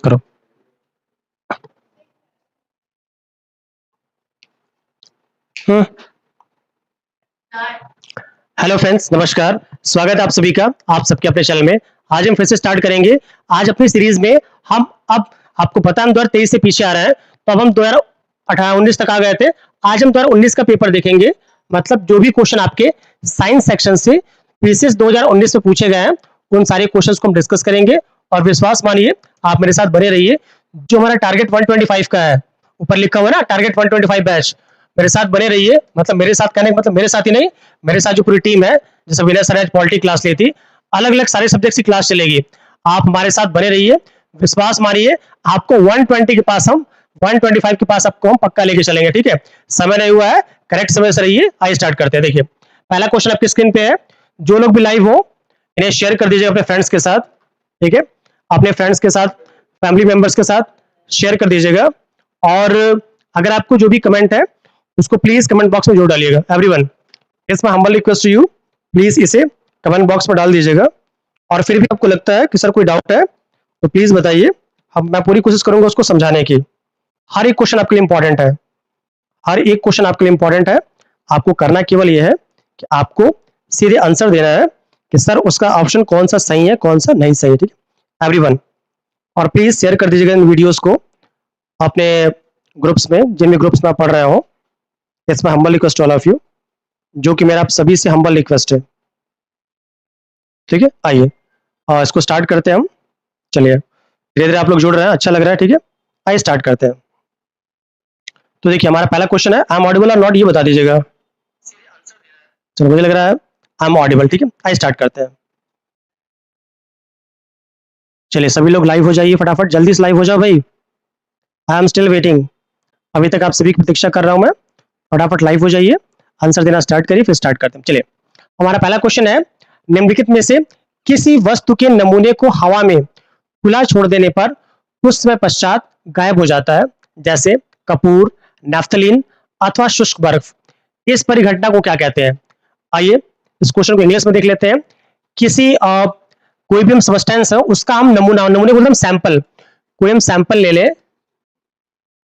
करो। Hello friends, नमस्कार। स्वागत है आप सभी का आप सबके अपने चैनल में। आज हम फिर से स्टार्ट करेंगे। आज अपनी सीरीज में हम अब आपको पता है हम 2023 से पीछे आ रहे हैं, तो अब हम 2018-19 तक आ गए थे। आज हम 2019 का पेपर देखेंगे, मतलब जो भी क्वेश्चन आपके साइंस सेक्शन से पीसीएस 2019 में पूछे गए हैं उन सारे क्वेश्चंस को हम डिस्कस करेंगे। और विश्वास मानिए, आप मेरे साथ बने रहिए। जो हमारा टारगेट 125 का है, ऊपर लिखा हुआ है ना टारगेट 125 बैच, मेरे साथ बने रहिए। मतलब मेरे साथ कहने का मतलब मेरे साथ ही नहीं, मेरे साथ जो पूरी टीम है, जैसे विनय सर आज पॉलिटी क्लास ली थी, अलग अलग सारे सब्जेक्ट्स की क्लास चलेगी। आप हमारे साथ बने रहिए। विश्वास मानिए, आपको 120 के पास हम 125 के पास आपको हम पक्का लेके चलेंगे। ठीक है, समय नहीं हुआ है, करेक्ट समय से रहिए। आइए स्टार्ट करते हैं। देखिए, पहला क्वेश्चन आपकी स्क्रीन पे है। जो लोग भी लाइव हो इन्हें शेयर कर दीजिए अपने फ्रेंड्स के साथ। ठीक है, अपने फ्रेंड्स के साथ, फैमिली मेंबर्स के साथ शेयर कर दीजिएगा। और अगर आपको जो भी कमेंट है उसको प्लीज कमेंट बॉक्स में जोड़ डालिएगा। Everyone, it's my humble request to you, please इसे कमेंट बॉक्स में डाल दीजिएगा। और फिर भी आपको लगता है कि सर कोई डाउट है तो प्लीज बताइए, हम मैं पूरी कोशिश करूंगा उसको समझाने की। हर एक क्वेश्चन आपके लिए इंपॉर्टेंट है, हर एक क्वेश्चन आपके लिए इंपॉर्टेंट है। आपको करना केवल यह है कि आपको सीधे आंसर देना है कि सर उसका ऑप्शन कौन सा सही है, कौन सा नहीं सही है। ठीक है एवरीवन, और प्लीज शेयर कर दीजिएगा इन वीडियोस को अपने ग्रुप्स में, जिन भी ग्रुप्स में आप पढ़ रहे हो। It's my humble request to all of you, जो कि मेरा आप सभी से हम्बल रिक्वेस्ट है। ठीक है, आइए इसको स्टार्ट करते हैं हम। चलिए, धीरे धीरे आप लोग जुड़ रहे हैं, अच्छा लग रहा है। ठीक है, आइए स्टार्ट करते हैं। तो देखिए, हमारा पहला क्वेश्चन है, आई एम ऑडिबल और नॉट, ये बता दीजिएगा। चलो, मुझे लग रहा है आई एम ऑडिबल। ठीक है, आइए स्टार्ट करते हैं। चलिए, सभी लोग लाइव हो जाइए, फटाफट जल्दी से लाइव हो जाओ भाई। आई एम स्टिल वेटिंग, अभी तक आप सभी की प्रतीक्षा कर रहा हूं मैं। फटाफट लाइव हो जाइए, आंसर देना स्टार्ट करिए, फिर स्टार्ट करते हैं। चलिए, हमारा पहला क्वेश्चन है, निम्नलिखित में से किसी वस्तु के नमूने को हवा में खुला छोड़ देने पर कुछ समय पश्चात गायब हो जाता है, जैसे कपूर, नैफ्थलीन अथवा शुष्क बर्फ। इस परिघटना को क्या कहते हैं? आइए इस क्वेश्चन को इंग्लिश में देख लेते हैं। किसी कोई भी हम सब्सटेंस है उसका हम नमूना, नमूने बोलते हैं सैंपल, कोई हम सैंपल ले लें,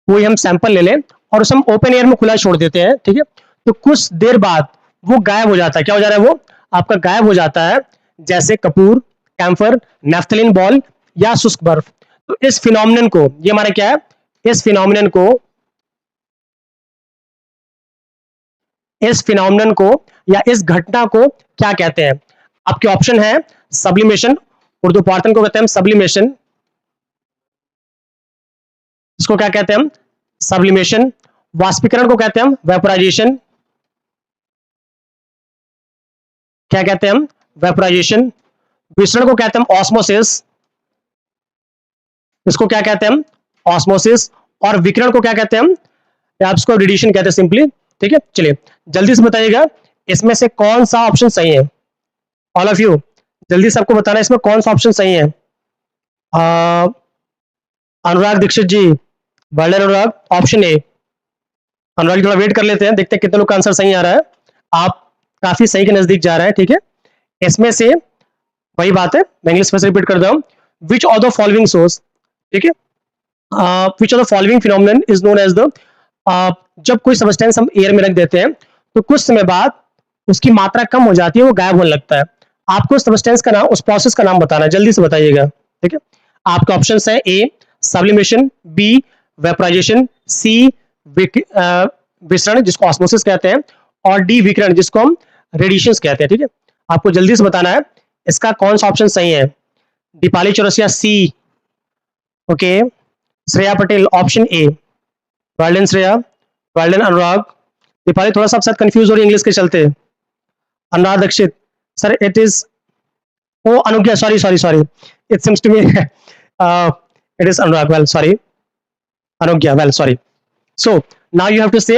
कोई हम सैंपल ले लें और उसे हम ओपन एयर में खुला छोड़ देते हैं। ठीक है, तो कुछ देर बाद वो गायब हो जाता है। क्या हो जा रहा है? वो आपका गायब हो जाता है, जैसे कपूर, कैम्फर, नैफ्थलीन बॉल या शुष्क बर्फ। तो इस फिनोमिनन को, ये हमारा क्या है, इस फिनोमिनन को, इस फिनोमिनन को या इस घटना को क्या कहते हैं? आपके ऑप्शन है सब्लिमेशन, उर्दू पार्थन को कहते हैं हम सब्लिमेशन। इसको क्या कहते हैं हम? सब्लिमेशन। वाष्पीकरण को कहते हैं हम वेपोराइजेशन। क्या कहते हैं हम? वेपोराइजेशन। विसरण को कहते हैं हम ऑस्मोसिस। इसको क्या कहते हैं हम? ऑस्मोसिस। और विकिरण को क्या कहते हैं हम? आप इसको रेडिएशन कहते हैं सिंपली। ठीक है, चलिए जल्दी से बताइएगा इसमें से कौन सा ऑप्शन सही है। ऑल ऑफ यू जल्दी से आपको बताना है इसमें कौन सा ऑप्शन सही है। अनुराग दीक्षित जी, बर्डन अनुराग, ऑप्शन ए। अनुराग थोड़ा वेट कर लेते हैं, देखते हैं कितने लोग का आंसर सही आ रहा है। आप काफी सही के नजदीक जा रहे हैं। ठीक है, इसमें से वही बात है, मैं इंग्लिश में से रिपीट कर रहा हूं। Which of the following source, ठीक है, which of the following phenomenon is known as the, जब कोई सब्सटेंस हम एयर में रख देते हैं तो कुछ समय बाद उसकी मात्रा कम हो जाती है, वो गायब होने लगता है। आपको उस सब्सटेंस का नाम, उस प्रोसेस का नाम बताना है, जल्दी से बताइएगा। ठीक है, आपके ऑप्शंस है ए सब्लिमेशन, बी वेपोराइजेशन, सी विसरण जिसको ऑस्मोसिस कहते हैं, और डी विकिरण जिसको हम रेडिएशन कहते हैं। ठीक है, आपको जल्दी से बताना है इसका कौन सा ऑप्शन सही है। Deepali Chaurasia C, okay. Shreya Patel option A. Well done Shreya, well done Anurag. Deepali थोड़ा सा आप साथ कंफ्यूज हो रही इंग्लिश के चलते। Anurag Dikshit, sir it is, oh Anugya, sorry sorry sorry, it seems to me it is Anurag, well sorry, Anugya, well sorry. So now you have to say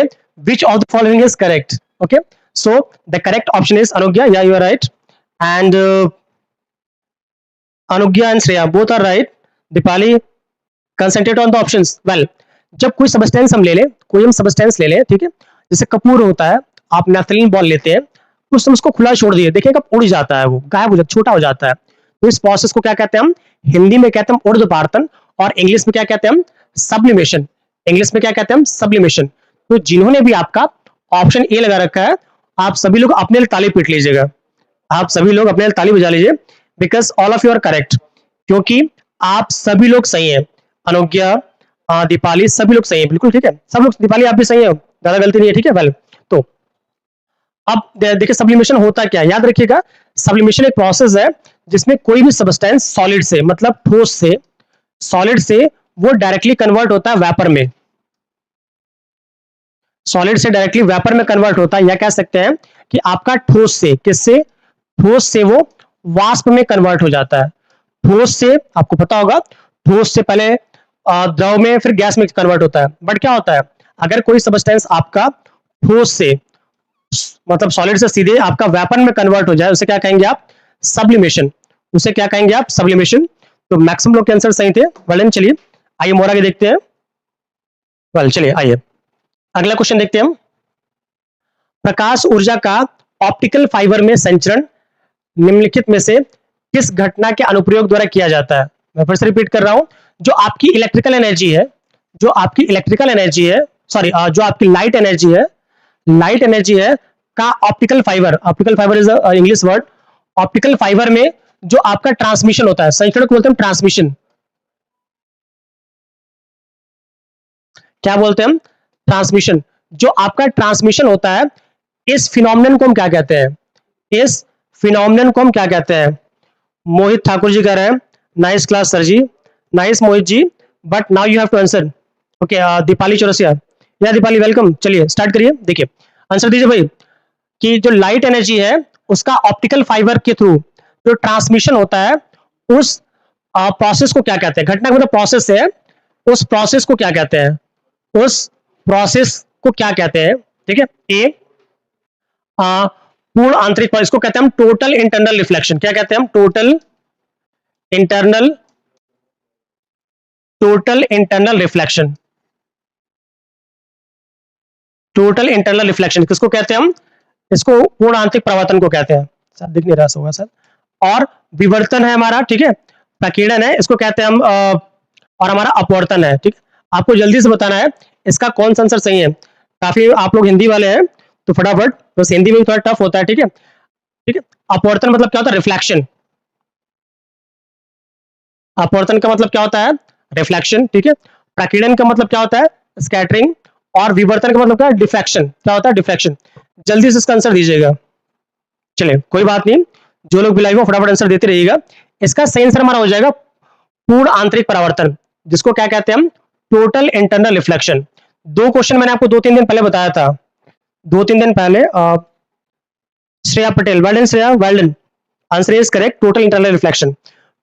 which of the following is correct. Okay, so the correct option is Anugya. Yeah, you are right. And Anugya and Shreya both are right. Dipali, concentrate on the options. Well, जब कोई substance हम ले लें, कोई हम substance ले लें, ठीक है, जैसे कपूर होता है, आप नैफ्थलीन बॉल लेते हैं, उस समय उसको खुला छोड़ दिए, देखिएगा उड़ जाता है, वो गायब हो जाता है, छोटा हो जाता है। तो इस प्रोसेस को क्या कहते हैं हम? हिंदी में कहते हैं हम ऊर्ध्वपातन, और इंग्लिश में क्या कहते हैं हम, सब्लिमेशन। इंग्लिश में क्या कहते हैं हम, सब्लिमेशन। तो जिन्होंने भी आपका ऑप्शन ए लगा रखा है, आप सभी लोग अपने लिए ताली पीट लीजिएगा, आप सभी लोग अपने लिए ताली बजा लीजिए, because all of you are correct, क्योंकि आप सभी लोग सही हैं। अनुज्ञा, दीपाली, सभी लोग सही हैं, बिल्कुल ठीक है, सब लोग, दीपाली आप भी सही हो, ज्यादा गलती नहीं है, ठीक है। वेल, तो अब देखिए सब्लिमेशन होता क्या है, याद रखिएगा, सब्लिमेशन एक प्रोसेस है जिसमें कोई भी सब्सटेंस सॉलिड से, मतलब ठोस से, सॉलिड से वो डायरेक्टली कन्वर्ट होता है वेपर में, सॉलिड से डायरेक्टली वेपर में कन्वर्ट होता है, या कह सकते हैं कि आपका ठोस से, किससे, ठोस से वो वाष्प में कन्वर्ट हो जाता है। ठोस से आपको पता होगा, ठोस से पहले द्रव में, फिर गैस में कन्वर्ट होता है। बट क्या होता है, अगर कोई सब्सटेंस आपका ठोस से, मतलब सॉलिड से सीधे आपका वेपर में कन्वर्ट हो जाए, उसे क्या कहेंगे आप, सब्लिमेशन। उसे क्या कहेंगे आप, सब्लिमेशन। तो मैक्सिमम लोग के आंसर सही थे। वेल, चलिए आइए मोर आगे देखते हैं। वेल, चलिए आइए अगला क्वेश्चन देखते हैं हम। प्रकाश ऊर्जा का ऑप्टिकल फाइबर में संचरण निम्नलिखित में से किस घटना के अनुप्रयोग द्वारा किया जाता है। मैं फिर से रिपीट कर रहा हूं, जो आपकी इलेक्ट्रिकल एनर्जी है, जो आपकी इलेक्ट्रिकल एनर्जी है, सॉरी, जो आपकी लाइट एनर्जी है, लाइट एनर्जी है का optical fibre, optical fibre is English word, optical fibre में जो आपका ट्रांसमिशन होता है, संचरण को बोलते हैं ट्रांसमिशन। क्या बोलते हैं हम, ट्रांसमिशन। जो आपका ट्रांसमिशन होता है, इस फिनोमिनन को हम क्या कहते हैं, इस फिनोमिनन को हम क्या कहते हैं। मोहित ठाकुर जी कह रहे हैं nice class sir ji, nice Mohit ji, but now you have to answer. Okay, Deepali Chaurasia, या दीपाली वेलकम, चलिए स्टार्ट करिए। देखिए आंसर दीजिए भाई, कि जो लाइट एनर्जी है उसका ऑप्टिकल फाइबर के थ्रू जो ट्रांसमिशन होता है, उस प्रोसेस को क्या कहते हैं, घटना का मतलब प्रोसेस है, उस प्रोसेस को क्या कहते हैं, उस प्रोसेस को क्या कहते हैं। ठीक है, ए पूर्ण आंतरिक, इसको कहते हैं हम टोटल इंटरनल रिफ्लेक्शन। क्या कहते हैं हम, internal total internal reflection. Total internal reflection किसको कहते हैं हम, इसको पूर्ण आंतरिक परावर्तन को कहते हैं। सर दिख नहीं रहा होगा सर। और विवर्तन है हमारा, ठीक है, प्रकीर्णन है, इसको कहते हैं हम और हमारा अपवर्तन है। ठीक है, आपको जल्दी से बताना है इसका कौन सा आंसर सही है। काफी आप लोग हिंदी वाले हैं तो फटाफट, बस हिंदी में थोड़ा टफ होता है। ठीक है, ठीक है। अपवर्तन मतलब क्या होता है, रिफ्लेक्शन। अपवर्तन का मतलब क्या होता है, रिफ्लेक्शन। ठीक है, प्रकीर्णन का मतलब क्या होता है, स्कैटरिंग। और विवर्तन का मतलब क्या है, डिफ्रैक्शन। क्या होता है, डिफ्रैक्शन। जल्दी से इसका आंसर दीजिएगा। चलिए कोई बात नहीं, जो लोग भी लाइव हो फटाफट आंसर देते रहिएगा। इसका सही आंसर हमारा हो जाएगा पूर्ण आंतरिक परावर्तन, जिसको क्या कहते हैं हम, टोटल इंटरनल रिफ्लेक्शन। दो क्वेश्चन मैंने आपको 2-3 दिन पहले बताया था, 2-3 दिन पहले। Shreya Patel, well done Shreya, well done, answer is correct, total internal reflection.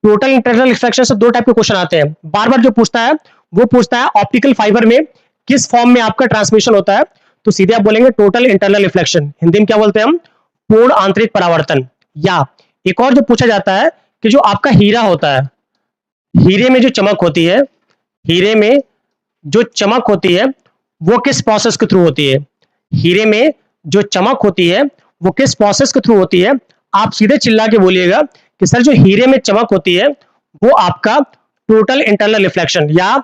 Total internal reflection से दो टाइप के क्वेश्चन आते हैं, बार बार जो पूछता है वो पूछता है ऑप्टिकल फाइबर में किस फॉर्म में आपका ट्रांसमिशन होता है, तो सीधे आप बोलेंगे टोटल इंटरनल रिफ्लेक्शन। हिंदी में क्या बोलते हैं हम, पूर्ण आंतरिक परावर्तन। या एक और जो पूछा जाता है कि जो आपका हीरा होता है, हीरे में जो चमक होती है, हीरे में जो चमक होती है वो किस प्रोसेस के थ्रू होती है, हीरे में जो चमक होती है वो किस प्रोसेस के थ्रू होती है। आप सीधे चिल्ला के बोलिएगा कि सर जो हीरे में चमक होती है वो आपका टोटल इंटरनल रिफ्लेक्शन या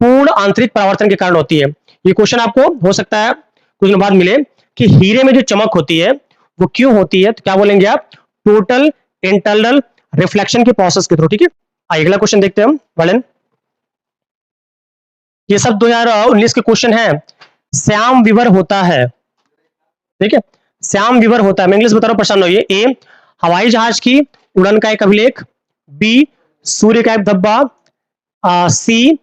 पूर्ण आंतरिक परावर्तन के कारण होती है। ये क्वेश्चन आपको हो सकता है कुछ दिन बाद मिले कि हीरे में जो चमक होती है वो क्यों होती है, तो क्या बोलेंगे आप, टोटल इंटरनल रिफ्लेक्शन के प्रोसेस के थ्रू। ठीक है, अगला क्वेश्चन देखते हैं हम। वलन, ये सब 2019 के क्वेश्चन है। श्याम विवर होता है, ठीक है, श्याम विवर होता है, मैं इंग्लिश बता रहा हूं, परेशान होइए। ए हवाई जहाज की उड़न का एक अभिलेख, बी सूर्य का एक धब्बा, सी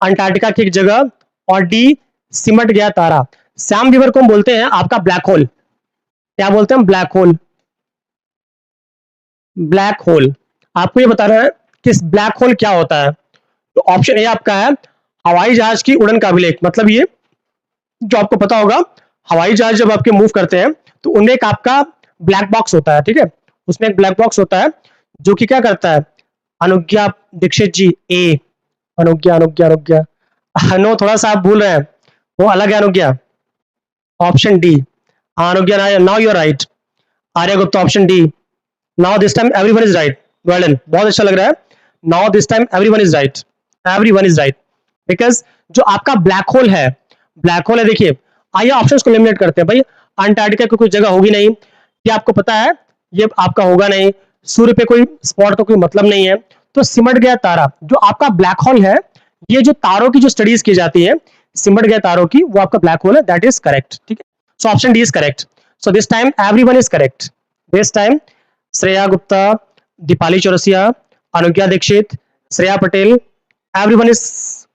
अंटार्कटिका की एक जगह, और डी सिमट गया तारा। श्याम विवर को हम बोलते हैं आपका ब्लैक होल। क्या बोलते हैं हम, ब्लैक होल। ब्लैक होल, आपको ये बताना है कि ब्लैक होल क्या होता है। तो ऑप्शन ए आपका है हवाई जहाज की उड़न का अभिलेख, मतलब ये जो आपको पता होगा, हवाई जहाज जब आपके मूव करते हैं तो उनमें एक आपका ब्लैक बॉक्स होता है। ठीक है, उसमें एक ब्लैक बॉक्स होता है जो कि क्या करता है, अनुज्ञा दीक्षित जी, ए अनुज्ञा अनुज्ञा अनुज्ञा, नो थोड़ा सा आप भूल रहे हैं, वो अलग है Anugya. Option D, Anugya, now you are right. Arya Gupta, option D, now this time everyone is right. Well done, बहुत अच्छा लग रहा है, now this time everyone is right. Everyone is right, because जो आपका ब्लैक होल है, देखिए आइए ऑप्शंस को एलिमिनेट करते हैं भाई। अंटार्कटिका की कोई जगह होगी नहीं, ये आपको पता है, ये आपका होगा नहीं। सूर्य पे कोई स्पॉट का कोई मतलब नहीं है। तो सिमट गया तारा, जो आपका ब्लैक होल है, ये जो तारों की जो स्टडीज की जाती है, सिमट गया तारों की, वो आपका ब्लैक होल है, दैट इज करेक्ट। ठीक है, so option D is correct. So this time everyone is correct. This time Shreya Gupta, Deepali Chaurasia, Anugya Dikshit, Shreya Patel, everyone is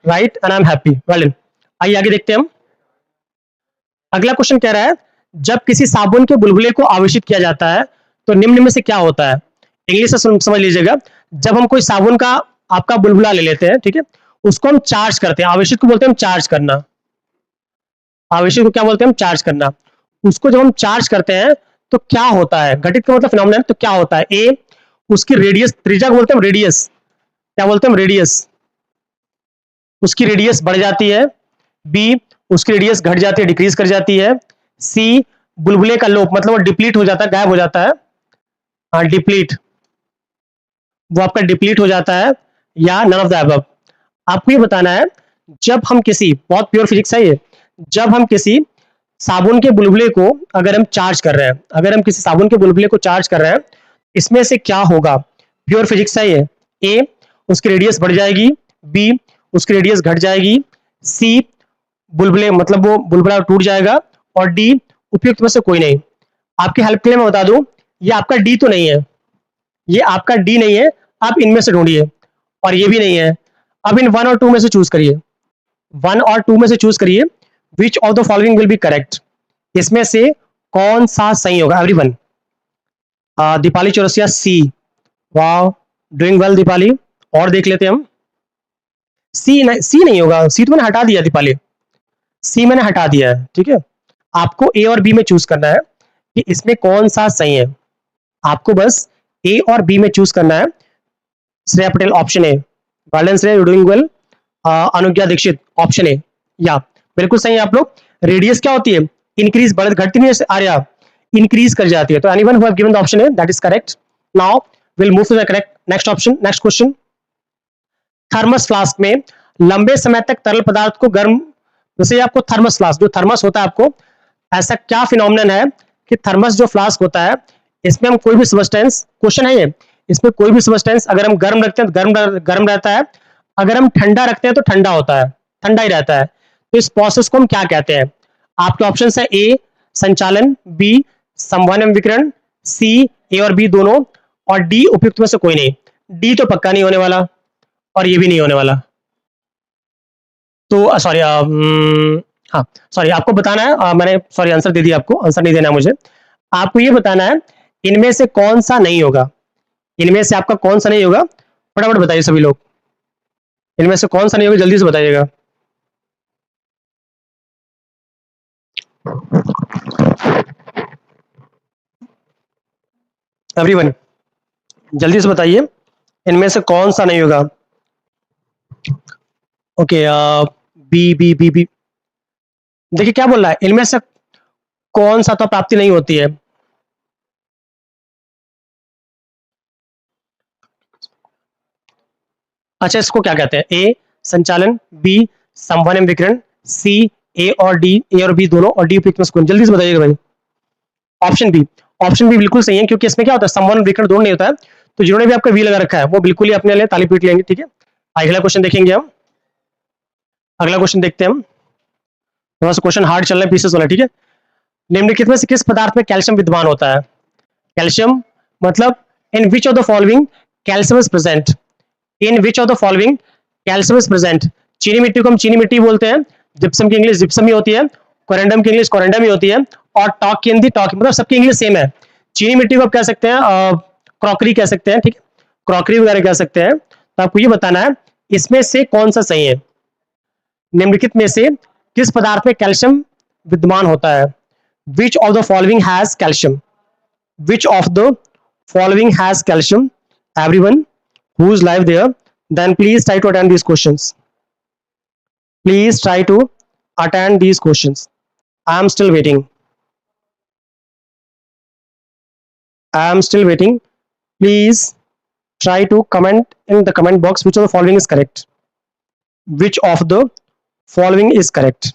right and I am happy. Well done. आइए आगे देखते हैं हम। अगला क्वेश्चन कह रहा है, जब किसी साबुन के बुलबुले को आवेशित किया जाता है तो निम्न में से क्या होता है। इंग्लिश से समझ लीजिएगा। जब हम कोई साबुन का आपका बुलबुला ले लेते हैं, ठीक है, उसको हम चार्ज करते हैं, आवेशित को बोलते हैं हम चार्ज करना। आवेशित को क्या बोलते हैं हम चार्ज करना। उसको जब हम चार्ज करते हैं तो क्या होता है, घटित का मतलब फिनोमेनन, तो क्या होता है। ए, उसकी रेडियस, त्रिज्या को बोलते हैं रेडियस, क्या बोलते हैं रेडियस, उसकी रेडियस बढ़ जाती है। बी, उसकी रेडियस घट जाती है, डिक्रीज कर जाती है। सी, बुलबुले का लोप मतलब वो डिप्लीट हो जाता है, गायब हो जाता है, हाँ डिप्लीट, वो आपका डिप्लीट हो जाता है, या नन ऑफ द अबव। आपको ये बताना है, जब हम किसी, बहुत प्योर फिजिक्स है ये, जब हम किसी साबुन के बुलबुले को अगर हम चार्ज कर रहे हैं, अगर हम किसी साबुन के बुलबुले को चार्ज कर रहे हैं, इसमें से क्या होगा। प्योर फिजिक्स है ये। ए, उसकी रेडियस बढ़ जाएगी। बी, उसकी रेडियस घट जाएगी। सी, बुलबुले मतलब वो बुलबुला टूट जाएगा। और डी, उपयुक्त में से कोई नहीं। आपकी हेल्प के लिए मैं बता दूं, ये आपका डी तो नहीं है, ये आपका डी नहीं है। आप इनमें से ढूंढिए, और ये भी नहीं है। अब इन वन और टू में से चूज करिए, वन और टू में से चूज करिए, विच of the following will be correct. इसमें से कौन सा सही होगा। एवरीवन, दीपाली चौरसिया सी, वाओ, डूइंग वेल दीपाली। और देख लेते हैं हम। सी नहीं होगा, सी तो मैंने हटा दिया दीपाली, सी मैंने हटा दिया है। ठीक है, आपको ए और बी में चूज करना है कि इसमें कौन सा सही है। आपको बस ए और बी में चूज करना है। Shreya Patel option A, well done Shreya, you doing well. Anugya Dikshit option A, या बिल्कुल सही है आप लोग। रेडियस क्या होती है, इंक्रीज, बढ़ घटती नहीं है आर्या, इंक्रीज कर जाती है। तो anyone who have given the option A, that is correct. Now will move to the correct next option, next question. Thermos flask में लंबे समय तक तरल पदार्थ को गर्म, जैसे आपको थर्मस फ्लास्क, जो थर्मस होता है, आपको ऐसा क्या फिनोमिनन है कि थर्मस जो फ्लास्क होता है, इसमें हम कोई भी सब्सटेंस, क्वेश्चन है ये, इसमें कोई भी सब्सटेंस अगर हम गर्म रखते हैं तो गर्म रहता है, अगर हम ठंडा रखते हैं तो ठंडा होता है, ठंडा ही रहता है। तो इस प्रोसेस को हम क्या कहते हैं। आपके ऑप्शन है ए संचालन, बी संवहन विकिरण, सी ए और बी दोनों, और डी उपयुक्त में से कोई नहीं। डी तो पक्का नहीं होने वाला, और ये भी नहीं होने वाला। तो सॉरी, हाँ सॉरी, आपको बताना है, मैंने सॉरी आंसर दे दिया आपको, आंसर नहीं देना है मुझे। आपको ये बताना है इनमें से कौन सा नहीं होगा, इनमें से आपका कौन सा नहीं होगा। फटाफट बताइए सभी लोग, इनमें से कौन सा नहीं होगा, जल्दी से बताइएगा। एवरीवन जल्दी से बताइए, इनमें से कौन सा नहीं होगा। Okay, B B B B, देखिए क्या बोल रहा है, इनमें से कौन सा तो प्राप्ति नहीं होती है। अच्छा, इसको क्या कहते हैं। ए संचालन, बी संवहन विकिरण, सी ए और डी, ए और बी दोनों, और डी उपयुक्त में से कोई। जल्दी से बताइएगा भाई। ऑप्शन बी, ऑप्शन बी बिल्कुल सही है, क्योंकि इसमें क्या होता है, संवहन विकिरण दोनों नहीं होता है। तो जिन्होंने भी आपका वी लगा रखा है वो बिल्कुल ही अपने लिए ताली पीट लेंगे। ठीक है, अगला क्वेश्चन देखेंगे हम, अगला क्वेश्चन देखते हैं हम। थोड़ा सा क्वेश्चन हार्ड चल रहा है, पीसेस वाला। ठीक है, निम्नलिखित में से किस पदार्थ में कैल्शियम विद्यमान होता है। कैल्शियम मतलब in which of the following calcium is present, in which of the following calcium is present. चीनी मिट्टी को हम चीनी मिट्टी बोलते हैं, जिप्सम की इंग्लिश जिप्सम ही होती है, कोरेंडम की इंग्लिश कोरेंडम ही होती है, और टॉक की हिंदी टॉक, मतलब सबकी इंग्लिश सेम है। चीनी मिट्टी को आप कह सकते हैं क्रॉकरी कह सकते हैं, ठीक है, क्रॉकरी वगैरह कह सकते हैं। तो आपको ये बताना है इसमें से कौन सा सही है। निम्नलिखित में से किस पदार्थ में कैल्शियम विद्यमान होता है। Which of the following has calcium, which of the following has calcium। Everyone who is live there, then please try to attend these questions, please try to attend these questions। I am still waiting, I am still waiting, please try to comment in the comment box which of the following is correct। Which of the following is correct?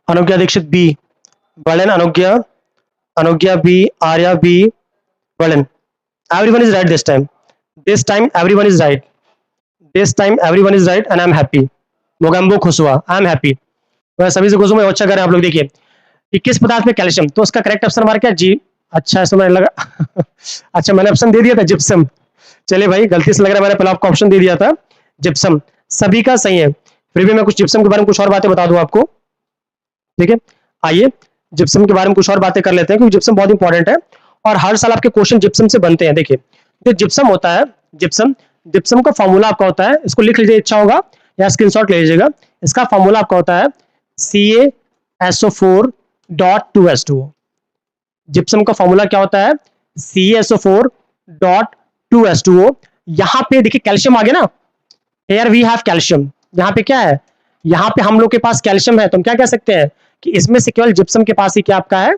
अनुज्ञा Dixit B, वर्णन अनुज्ञा, अनुज्ञा B, Arya B, वर्णन. Everyone is right this time. This time everyone is right. This time everyone is right and I'm happy. Mogambo खुश हुआ, आई am happy. मैं सभी से खुश हूँ, मैं अच्छा कर रहे हैं आप लोग. देखिए कि किस पदार्थ में कैल्शियम, तो उसका करेक्ट ऑप्शन हमारा क्या, जी. अच्छा इसमें मैंने लगा अच्छा मैंने ऑप्शन दे दिया था जिप्सम. चलिए भाई गलती से लग रहा है मैंने पहले आपको ऑप्शन दे दिया था जिप्सम. सभी का सही है. फिर भी मैं कुछ जिप्सम के बारे में कुछ और बातें बता दूं आपको. ठीक है, आइए जिप्सम के बारे में कुछ और बातें कर लेते हैं क्योंकि जिप्सम बहुत इंपॉर्टेंट है और हर साल आपके क्वेश्चन जिप्सम से बनते हैं. देखिए जो जिप्सम होता है, जिप्सम, जिप्सम का फॉर्मूला आपका होता है, इसको लिख लीजिए अच्छा होगा या स्क्रीनशॉट ले लीजिएगा. इसका फॉर्मूला आपका होता है CaSO4.2H2O. जिप्सम का फॉर्मूला क्या होता है, CaSO4.2H2O. यहां पे देखिए कैल्शियम आ गया ना, हेयर वी हैव कैल्शियम. यहाँ पे क्या है, यहाँ पे हम लोग के पास कैल्शियम है, तो हम क्या कह सकते हैं कि इसमें से केवल जिप्सम के पास ही क्या आपका है,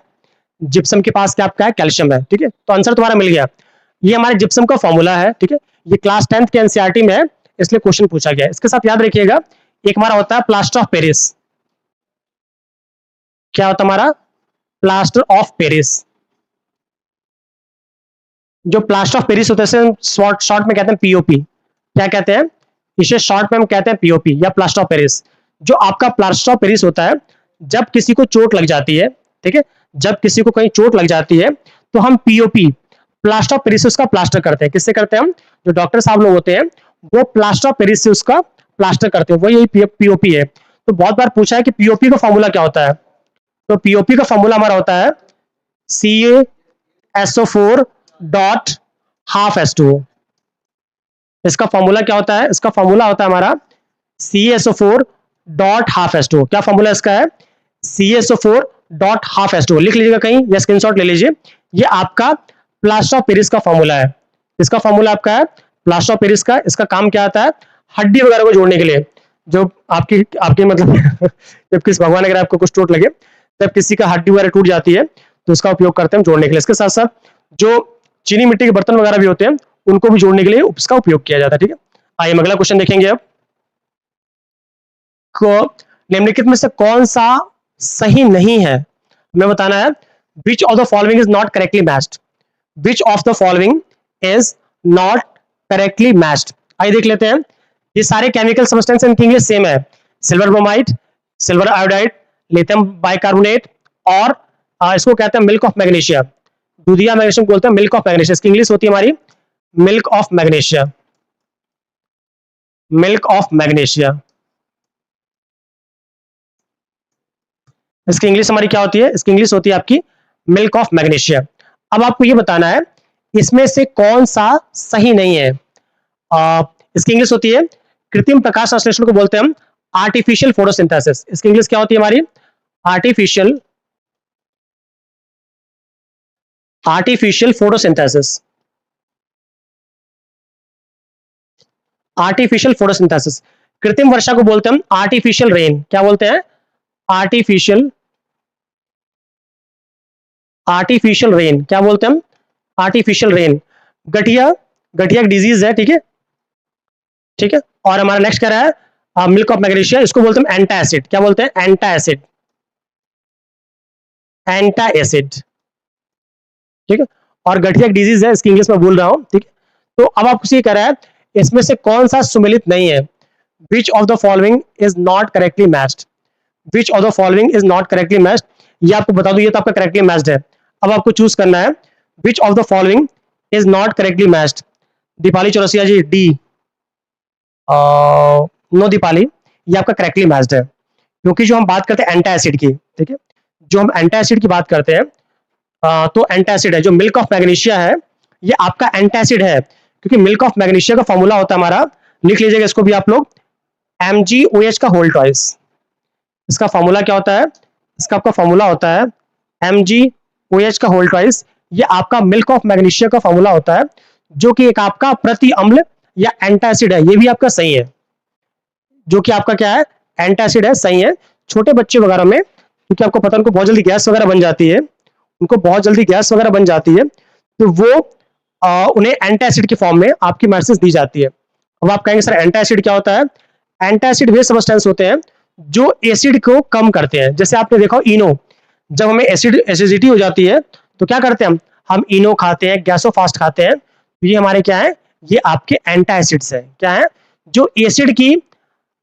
जिप्सम के पास क्या आपका है, कैल्शियम है. ठीक है, तो आंसर तुम्हारा मिल गया. ये हमारे जिप्सम का फॉर्मूला है. ठीक है, ये क्लास 10th के एनसीईआरटी में है, इसलिए क्वेश्चन पूछा गया है. इसके साथ याद रखिएगा एक हमारा होता है प्लास्टर ऑफ पेरिस. क्या होता है हमारा, प्लास्टर ऑफ पेरिस. जो प्लास्टर ऑफ पेरिस होता है शॉर्ट में कहते हैं पीओपी. क्या कहते हैं इसे, शॉर्ट में हम कहते हैं पीओपी या प्लास्टर ऑफ पेरिस. जो आपका प्लास्टर ऑफ पेरिस होता है, जब किसी को चोट लग जाती है, ठीक है, जब किसी को कहीं चोट लग जाती है तो हम पीओपी, प्लास्टर ऑफ पेरिस उसका प्लास्टर करते हैं. किससे करते हैं हम, जो डॉक्टर साहब लोग होते हैं वो प्लास्टर ऑफ पेरिस से उसका प्लास्टर करते हैं, वो यही पीओपी है. तो बहुत बार पूछा है कि पीओपी का फॉर्मूला क्या होता है, तो पीओपी का फॉर्मूला हमारा होता है CaSO4.12H2O. इसका फॉर्मूला क्या होता है, इसका फॉर्मूला होता है हमारा CaSO4.12H2O. क्या फॉर्मूला इसका है, CaSO4.12H2O. लिख लीजिएगा कहीं या स्क्रीनशॉट ले लीजिए. ये आपका प्लास्टर ऑफ पेरिस का फॉर्मूला है. इसका फॉर्मूला आपका है प्लास्टर ऑफ पेरिस का. इसका काम क्या आता है, हड्डी वगैरह को जोड़ने के लिए. जो आपकी आपकी मतलब जब किसी भगवान अगर आपको कुछ चोट लगे, तब किसी का हड्डी वगैरह टूट जाती है तो उसका उपयोग करते हैं जोड़ने के लिए. इसके साथ साथ जो चीनी मिट्टी के बर्तन वगैरह भी होते हैं उनको भी जोड़ने के लिए उसका उपयोग किया जाता है. ठीक है, आइए अगला क्वेश्चन देखेंगे. अब निम्नलिखित में से कौन सा सही नहीं है, हमें बताना है. Which of the following is not correctly matched. Which of the following is not correctly matched. आइए देख लेते हैं. ये सारे केमिकल सब्सटेंस इनकी इंग्लिश सेम है, silver bromide, silver iodide, lithium bicarbonate और इसको कहते हैं मिल्क ऑफ मैग्नीशिया. दूधिया मैग्नीशियम बोलते हैं, मिल्क ऑफ मैग्नीशिया. इसकी इंग्लिश होती है हमारी milk of magnesia. Milk of magnesia इसकी इंग्लिश हमारी क्या होती है, इसकी इंग्लिश होती है आपकी मिल्क ऑफ मैग्नीशिया. अब आपको ये बताना है इसमें से कौन सा सही नहीं है. इसकी इंग्लिश होती है, कृत्रिम प्रकाश संश्लेषण को बोलते हैं हम आर्टिफिशियल फोटोसिंथेसिस. इसकी इंग्लिश क्या होती है हमारी, आर्टिफिशियल फोटोसिंथेसिस. Artificial photosynthesis. कृत्रिम वर्षा को बोलते हैं हम आर्टिफिशियल रेन. क्या बोलते हैं, आर्टिफिशियल रेन. क्या बोलते हैं हम, आर्टिफिशियल रेन. गठिया, गठिया डिजीज है. ठीक है, ठीक है. और हमारा नेक्स्ट क्या रहा है, मिल्क ऑफ मैग्नीशिया. इसको बोलते हैं एंटा एसिड. क्या बोलते हैं, एंटा एसिड. एंटा एसिड, ठीक है. और गठिया डिजीज है, इसकी इंग्लिश में भूल रहा हूं. ठीक है, तो अब आपको ये कह रहा है इसमें से कौन सा सुमेलित नहीं है. Which of the following is not correctly matched. Which of the following is not correctly matched. ये आपको बता दूं, ये तो आपका करेक्टली मैच्ड है. अब आपको चूज करना है which of the following is not correctly matched. Deepali Chaurasia ji D, no Deepali, ये आपका करेक्टली मैच्ड है. क्योंकि जो हम बात करते हैं एंटा एसिड की, ठीक है, जो हम एंटा एसिड की बात करते हैं तो एंटा एसिड है. जो मिल्क ऑफ मैग्नीशिया है ये आपका एंटा एसिड है, क्योंकि मिल्क ऑफ मैग्नीशिया का फॉर्मूला होता है हमारा, लिख लीजिएगा इसको भी आप लोग, MgOH का होल ट्वाइस. इसका फॉर्मूला क्या होता है, इसका आपका फॉर्मूला होता है MgOH का होल ट्वाइस. ये आपका मिल्क ऑफ मैग्नीशिया का फॉर्मूला होता है, जो कि एक आपका प्रति अम्ल या एंटासिड है. ये भी आपका सही है, जो कि आपका क्या है, एंटासिड है, सही है. छोटे बच्चे वगैरह में, क्योंकि आपको पता है उनको बहुत जल्दी गैस वगैरह बन जाती है, उनको बहुत जल्दी गैस वगैरह बन जाती है, तो वो उन्हें एंटासिड की फॉर्म में आपकी मेडिसिन दी जाती है. अब आप कहेंगे सर एंटासिड क्या होता है? एंटासिड वे सब्सटेंस होते हैं जो एसिड को कम करते हैं। जैसे आपने देखा इनो, जब हमें एसिडिटी हो जाती है तो क्या करते हैं हम इनो खाते हैं, गैसोफास्ट खाते हैं, तो ये हमारे क्या है, ये आपके एंटासिड्स है। क्या है? जो एसिड की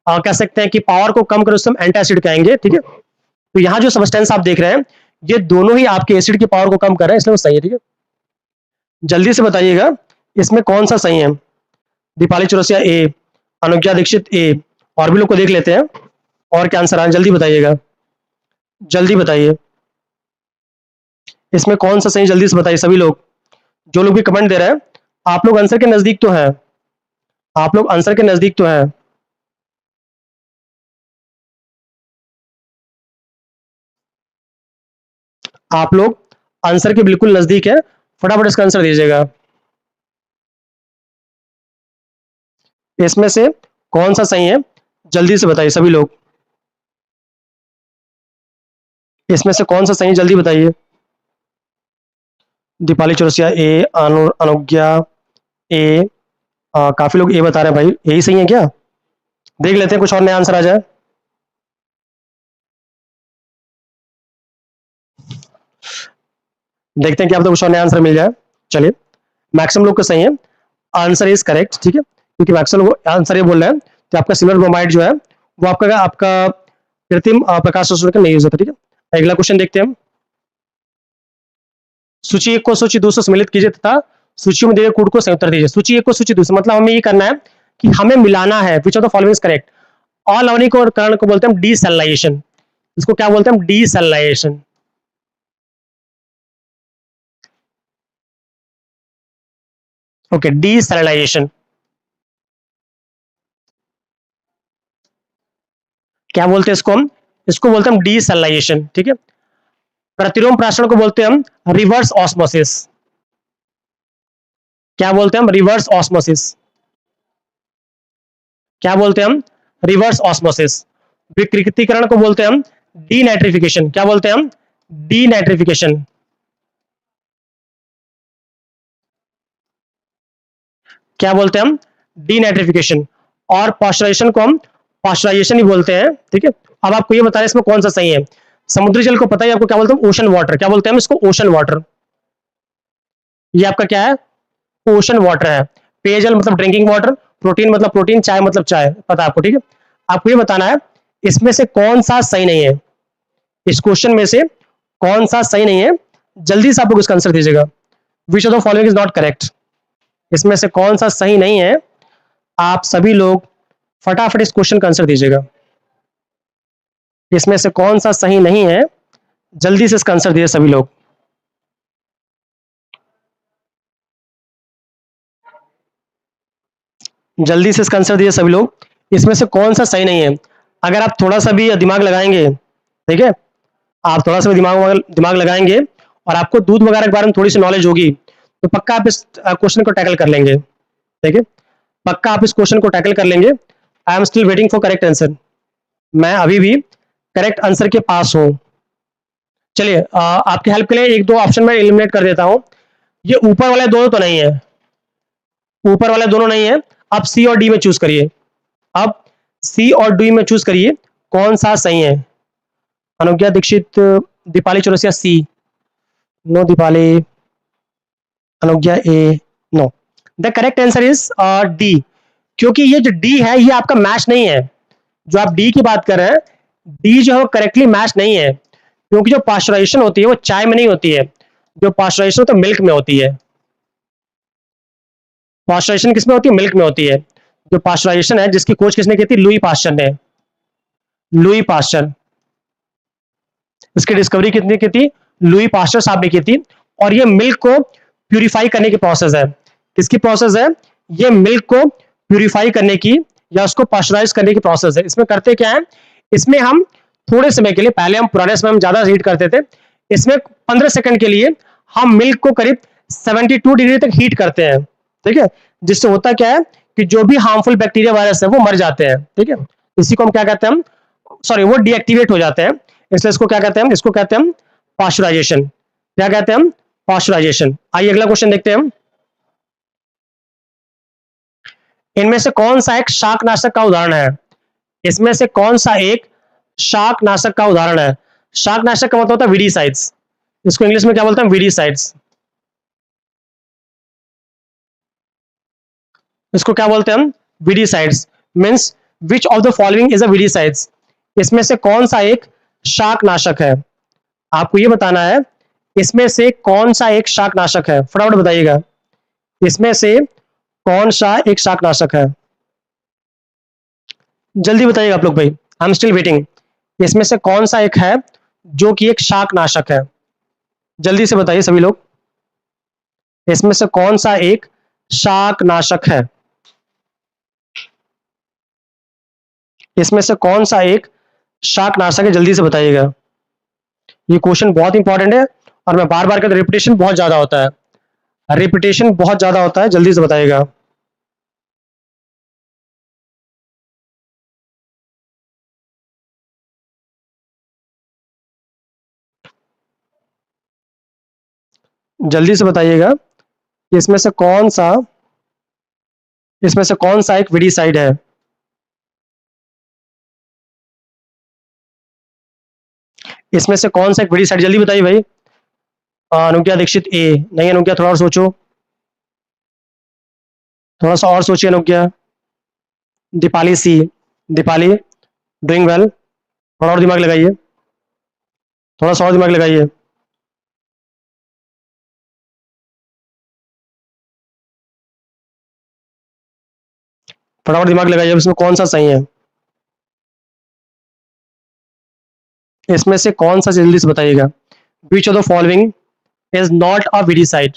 कह सकते हैं कि पावर को कम करो उसको हम एंटासिड कहेंगे। ठीक है, तो यहाँ जो सब्सटेंस आप देख रहे हैं ये दोनों ही आपके एसिड की पावर को कम कर रहे हैं, इसलिए वो सही है। ठीक है, जल्दी से बताइएगा इसमें कौन सा सही है? दीपाली चौरसिया ए, अनुज्ञा दीक्षित ए, और भी लोग को देख लेते हैं और क्या आंसर आए, जल्दी बताइएगा, जल्दी बताइए इसमें कौन सा सही, जल्दी से बताइए सभी लोग। जो लोग भी कमेंट दे रहे हैं आप लोग आंसर के नजदीक तो हैं, आप लोग आंसर के नजदीक तो हैं। आप लोग आंसर के बिल्कुल नजदीक है, फटाफट इसका आंसर दीजिएगा। इसमें से कौन सा सही है, जल्दी से बताइए सभी लोग। इसमें से कौन सा सही है, जल्दी बताइए। दीपाली चौरसिया ए, अनुज्ञा ए, काफी लोग ए बता रहे हैं भाई, यही सही है क्या? देख लेते हैं कुछ और नया आंसर आ जाए। देखते हैं कि आप तो कुछ और नया आंसर मिल जाए। चलिए, मैक्सिमम लोग का सही है, आंसर इज करेक्ट। ठीक है, क्योंकि मैक्सिमम लोग आंसर ये बोल रहे हैं तो आपका सिल्वर ब्रोमाइड जो है वो आपका आपका कृत्रिम प्रकाश संश्लेषण नहीं यूज होता। ठीक है, अगला क्वेश्चन देखते हैं हम। सूची एक को सूची दो से सम्मिलित कीजिए तथा सूचियों में दिए गए कूट को सही उत्तर दीजिए। सूची एक को सूची दो से मतलब हमें ये करना है कि हमें मिलाना है which of the following is correct. अलवणिक और कर्ण को बोलते हैं हम डीसैलिनाइजेशन, इसको क्या बोलते हैं हम, डीसैलिनाइजेशन। ओके, डीसैलिनाइजेशन क्या बोलते हैं इसको हम, इसको बोलते हैं हम डीसैलिनाइजेशन। ठीक है, प्रतिलोम प्राशन को बोलते हैं हम रिवर्स ऑस्मोसिस। क्या बोलते हैं हम, रिवर्स ऑस्मोसिस। क्या बोलते हैं हम, रिवर्स ऑस्मोसिस। विकृतीकरण को बोलते हैं हम डीनाइट्रिफिकेशन। क्या बोलते हैं हम, डीनाइट्रिफिकेशन। क्या बोलते हैं हम, डीनाइट्रिफिकेशन। और पॉस्चराइजेशन को हम पॉस्चराइजेशन ही बोलते हैं। ठीक है, अब आपको ये बताना है इसमें कौन सा सही है। समुद्री जल को पता है आपको क्या बोलते हैं, ओशन वाटर। क्या बोलते हैं हम इसको, ओशन वाटर। ये आपका क्या है, ओशन वाटर है। पेयजल मतलब ड्रिंकिंग वाटर, प्रोटीन मतलब प्रोटीन, चाय मतलब चाय, पता है आपको। ठीक है, आपको ये बताना है इसमें से कौन सा सही नहीं है, इस क्वेश्चन में से कौन सा सही नहीं है, जल्दी से आप लोग इसका आंसर दीजिएगा। विच of the following is not correct, इसमें से कौन सा सही नहीं है, आप सभी लोग फटाफट इस क्वेश्चन का आंसर दीजिएगा। इसमें से कौन सा सही नहीं है, जल्दी से इसका आंसर दीजिए सभी लोग। जल्दी से इसका आंसर दीजिए सभी लोग, इसमें से कौन सा सही नहीं है। अगर आप थोड़ा सा भी दिमाग लगाएंगे, ठीक है, आप थोड़ा सा भी दिमाग दिमाग लगाएंगे और आपको दूध वगैरह के बारे में थोड़ी सी नॉलेज होगी तो पक्का आप इस क्वेश्चन को टैकल कर लेंगे। ठीक है, पक्का आप इस क्वेश्चन को टैकल कर लेंगे। I am still waiting for correct answer, मैं अभी भी करेक्ट आंसर के पास हूं। चलिए, आपके हेल्प के लिए एक दो ऑप्शन में एलिमिनेट कर देता हूं। ये ऊपर वाले दोनों तो नहीं है, ऊपर वाले दोनों नहीं है। अब सी और डी में चूज करिए, अब सी और डी में चूज करिए कौन सा सही है। Anugya Dikshit, Deepali Chaurasia C, no Deepali, Anugya A, no. The correct answer is D, क्योंकि ये जो डी है ये आपका मैच नहीं है। जो आप डी की बात कर रहे हैं, डी जो है करेक्टली मैच नहीं है, क्योंकि जो पास्चराइजेशन होती है वो चाय में नहीं होती है, जो पास्चराइजेशन होता है मिल्क में होती है। पास्चराइजेशन किसमें होती है, मिल्क में होती है। जो पास्चराइजेशन है जिसकी खोज किसने की थी, लुई पास्चर ने, लुई पास्चर, इसकी डिस्कवरी कितनी की थी, लुई पास्चर साहब ने की थी। और ये मिल्क को प्यूरिफाई करने की प्रोसेस है, किसकी प्रोसेस है, ये मिल्क को प्यूरिफाई करने की या उसको पास्चराइज करने की प्रोसेस है। इसमें करते क्या है, इसमें हम थोड़े समय के लिए, पहले हम पुराने समय में ज्यादा हीट करते थे, इसमें 15 सेकंड के लिए हम मिल्क को करीब 72 डिग्री तक हीट करते हैं। ठीक है, जिससे होता क्या है कि जो भी हार्मफुल बैक्टीरिया वायरस है वो मर जाते हैं। ठीक है, इसी को हम क्या कहते हैं, हम सॉरी वो डीएक्टिवेट हो जाते हैं, इसलिए इसको क्या कहते हैं, इसको कहते हैं पास्चराइजेशन। क्या कहते हैं हम, पास्चराइजेशन। आइए अगला क्वेश्चन देखते हैं हम। इनमें से कौन सा एक शाकनाशक का उदाहरण है? इसमें से कौन सा एक शाकनाशक का उदाहरण है? शाकनाशक का मतलब होता है वीडीसाइड्स। इसको इंग्लिश में क्या बोलते हैं? वीडीसाइड्स। इसको क्या बोलते हैं हम? Weedicides. Means which of the following is a weedicides? इसमें से कौन सा एक शाकनाशक है? आपको ये बताना है इसमें से कौन सा एक शाकनाशक है, फटाफट बताइएगा। इसमें से कौन सा एक शाकनाशक है? जल्दी बताइएगा आप लोग भाई, आई एम स्टिल वेटिंग। इसमें से कौन सा एक है जो कि एक शाकनाशक है? जल्दी से बताइए सभी लोग, इसमें से कौन सा एक शाकनाशक है? इसमें से कौन सा एक शाकनाशक है? जल्दी से बताइएगा। ये क्वेश्चन बहुत इंपॉर्टेंट है और मैं बार बार कहता हूं, रिपीटेशन बहुत ज्यादा होता है, रिपीटेशन बहुत ज्यादा होता है, जल्दी से बताइएगा। जल्दी से बताइएगा, इसमें से कौन सा, इसमें से कौन सा एक वीडीसाइड है? इसमें से कौन सा एक वीडीसाइड, जल्दी बताइए भाई। अनुज्ञा दीक्षित ए नहीं, अनुज्ञा थोड़ा और सोचो, थोड़ा सा और सोचिए अनुज्ञा। दीपाली सी, दीपाली डूइंग वेल, थोड़ा और दिमाग लगाइए, थोड़ा सा और दिमाग लगाइए। फटाफट दिमाग लगाइए, इसमें कौन सा सही है? इसमें से कौन सा, जल्दी से बताइएगा। विच of the following is not a weedicide?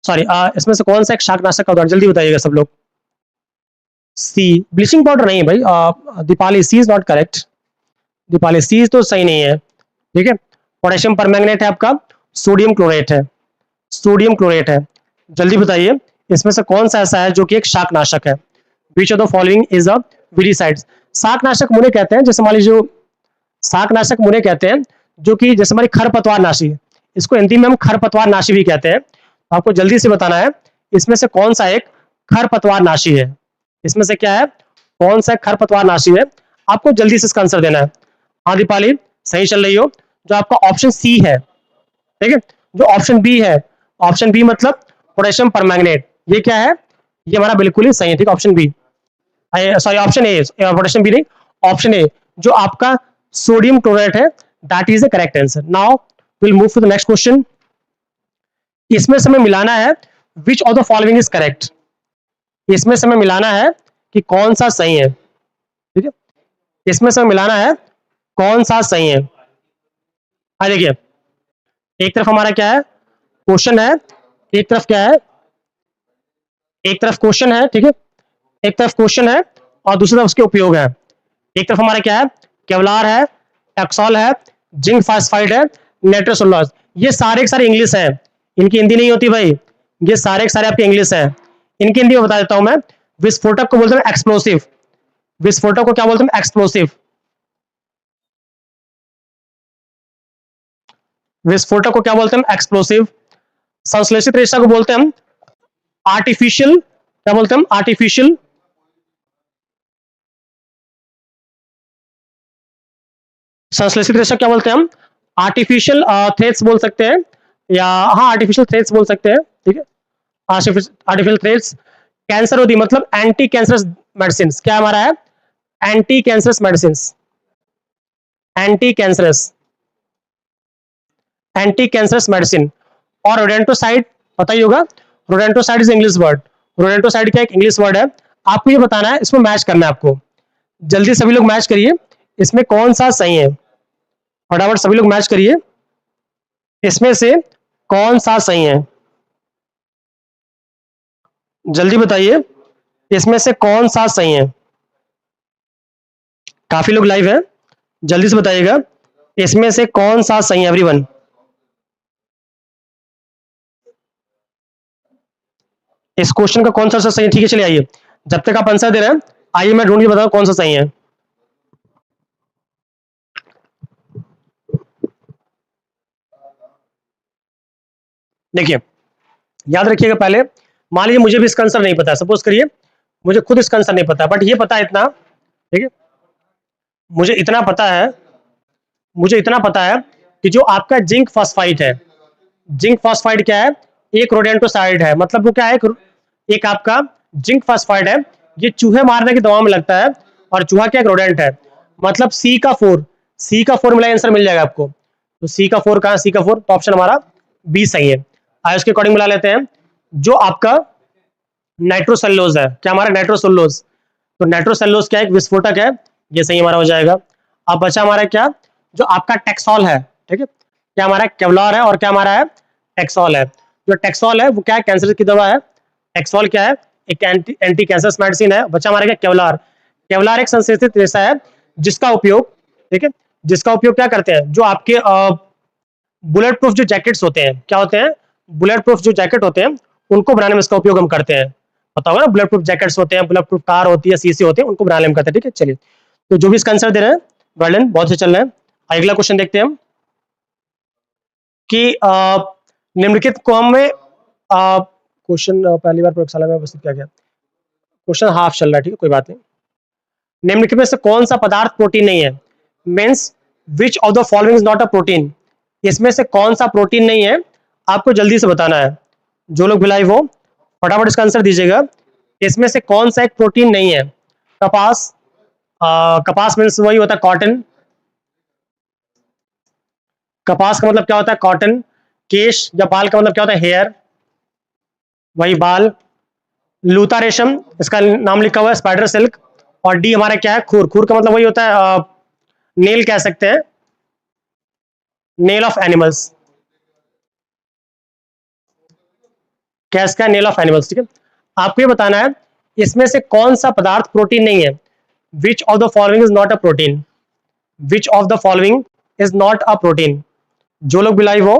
Sorry, इसमें से कौन सा एक शाकनाशक का उदाहरण, जल्दी बताइएगा सब लोग। सी, ब्लीचिंग पाउडर नहीं है भाई, दीपाली सी इज नॉट करेक्ट। दीपाली सी तो सही नहीं है, ठीक है। पोटेशियम परमैंगनेट है आपका, सोडियम क्लोरेट है, सोडियम क्लोरेट है। जल्दी बताइए, इसमें से कौन सा ऐसा है जो कि एक शाकनाशक है? Which of the following is a weedicide? शाकनाशक मुने कहते हैं, जैसे मान लीजिए, शाकनाशक मुने कहते हैं जो कि जैसे हमारी खरपतवार नाशी, इसको हिंदी में हम खरपतवार नाशी भी कहते हैं। तो आपको जल्दी से बताना है इसमें से कौन सा एक खरपतवार नाशी है? इसमें से क्या है, कौन सा खरपतवार नाशी है? आपको जल्दी से इसका आंसर देना है। हाँ दीपाली, सही चल रही हो। जो आपका ऑप्शन सी है, ठीक है, जो ऑप्शन बी है, ऑप्शन बी मतलब पोटेशियम परमैंगनेट, ये क्या है? ये हमारा बिल्कुल ही सही है, ठीक है, option B, sorry option A, potassium B नहीं, ऑप्शन ए जो आपका सोडियम क्लोराइड है, that is the correct answer. Now will move to the next question. इसमें से हमें मिलाना है which of the following is correct? इसमें से हमें मिलाना है कि कौन सा सही है, ठीक है, इसमें से हमें मिलाना है कौन सा सही है। देखिए, एक तरफ हमारा क्या है, क्वेश्चन है, एक तरफ क्या है, एक तरफ क्वेश्चन है, ठीक है, एक तरफ क्वेश्चन है और दूसरी तरफ उसके उपयोग है। एक तरफ हमारा क्या है, केवलार है, एक्सॉल है, जिंक फास्फाइड है, नेट्रोसोलॉज, ये सारे के सारे इंग्लिश है, इनकी हिंदी नहीं होती भाई, ये सारे के सारे आपके इंग्लिश है। इनकी हिंदी में बता देता हूं मैं। विस्फोटक को बोलते हैं एक्सप्लोसिव, विस्फोटक को क्या बोलते हैं? एक्सप्लोसिव। विस्फोटक को क्या बोलते हैं? एक्सप्लोसिव। संश्लेषित रेशा को बोलते हैं हम आर्टिफिशियल, क्या बोलते हैं हम? आर्टिफिशियल। संश्लेषित रेशा क्या बोलते हैं हम? आर्टिफिशियल थ्रेड्स बोल सकते हैं, या हाँ आर्टिफिशियल थ्रेड्स बोल सकते हैं, ठीक है, आर्टिफिशियल थ्रेड्स। कैंसर रोधी मतलब एंटी कैंसरस मेडिसिन, क्या हमारा है? Anti cancerous medicine, anti cancerous, anti cancerous medicine. और रोडेंटोसाइड पता ही होगा, रोडेंटोसाइड इज इंग्लिश वर्ड, रोडेंटोसाइड क्या एक इंग्लिश वर्ड है। आपको ये बताना है, इसमें मैच करना है आपको। जल्दी सभी लोग मैच करिए, इसमें कौन सा सही है, फटाफट सभी लोग मैच करिए, इसमें से कौन सा सही है? जल्दी बताइए, इसमें से कौन सा सही है? काफी लोग लाइव है, जल्दी से बताइएगा, इसमें से कौन सा सही है एवरीवन? इस क्वेश्चन का कौन सा सही है? ठीक है, चलिए आइए, जब तक आप आंसर दे रहे हैं, आइए मैं ढूंढ के बताऊं कौन सा सही है। देखिए, याद रखिएगा, पहले मान लीजिए मुझे भी इसका आंसर नहीं पता, सपोज करिए मुझे खुद इसका आंसर नहीं पता, बट ये पता है इतना, ठीक है, मुझे इतना पता है, मुझे इतना पता है कि जो आपका जिंक फॉस्फाइड है, जिंक फॉस्फाइड क्या है, एक रोडेंटोसाइड है, मतलब वो क्या है, एक आपका जिंक फॉस्फाइड है, ये चूहे मारने की दवा में लगता है, और चूहा क्या, एक रोडेंट है, मतलब सी का फोर मिला आंसर मिल जाएगा आपको। तो सी का फोर कहां, सी का फोर, तो ऑप्शन हमारा बी सही है। आइए उसके अकॉर्डिंग मिला लेते हैं, जो आपका नाइट्रोसेल्यूलोज है, क्या हमारा नाइट्रोसेल्यूलोज, तो नाइट्रोसेल्यूलोज क्या है, एक विस्फोटक है, ये सही हमारा हो जाएगा। अब बचा हमारा क्या, जो आपका टेक्सॉल है, ठीक है, क्या हमारा केवलर है, और क्या हमारा है, टेक्सॉल है। जो टेक्सॉल है वो क्या है, कैंसर की दवा है, टेक्सॉल क्या है, एक एंटी कैंसर मेडिसिन है। बचा हमारा क्या, केवलर, केवलर एक संश्लेषित रेशा है, जिसका उपयोग, ठीक है, जिसका उपयोग क्या करते हैं, जो आपके बुलेट प्रूफ जो जैकेट्स होते हैं, क्या होते हैं, बुलेट प्रूफ जो जैकेट होते हैं, उनको बनाने में इसका उपयोग हम करते हैं, पता होगा ना, बुलेट प्रूफ जैकेट्स होते हैं, बुलेट प्रूफ कार होती है, सीसी होते हैं, उनको बनाने में करते हैं, ठीक है। चलिए, तो जो भी इसका आंसर दे रहे हैं, वर्ल्डन बहुत से चल रहे हैं। अगला क्वेश्चन देखते हैं हम कि निम्नलिखित कॉम में, क्वेश्चन पहली बार प्रयोगशाला में उपस्थित किया गया, क्वेश्चन हाफ चल रहा है, ठीक है, कोई बात नहीं। निम्नलिखित में से कौन सा पदार्थ प्रोटीन नहीं है, means which of the following is not a protein, इसमें से कौन सा प्रोटीन नहीं है, आपको जल्दी से बताना है। जो लोग भी लाइव हो फटाफट इसका आंसर दीजिएगा, इसमें से कौन सा एक प्रोटीन नहीं है। कपास, कपास मीन्स वही होता है कॉटन, कपास का मतलब क्या होता है, कॉटन। केश या बाल का मतलब क्या होता है, हेयर, वही बाल। लूता रेशम, इसका नाम लिखा हुआ है स्पाइडर सिल्क। और डी हमारा क्या है, खुर, खुर का मतलब वही होता है नेल कह सकते हैं, नेल ऑफ एनिमल्स, क्या इसका नेल ऑफ एनिमल्स, ठीक है। आपको ये बताना है इसमें से कौन सा पदार्थ प्रोटीन नहीं है, which of the following is not a protein, which of the following is not a protein. जो लोग भी लाइव हो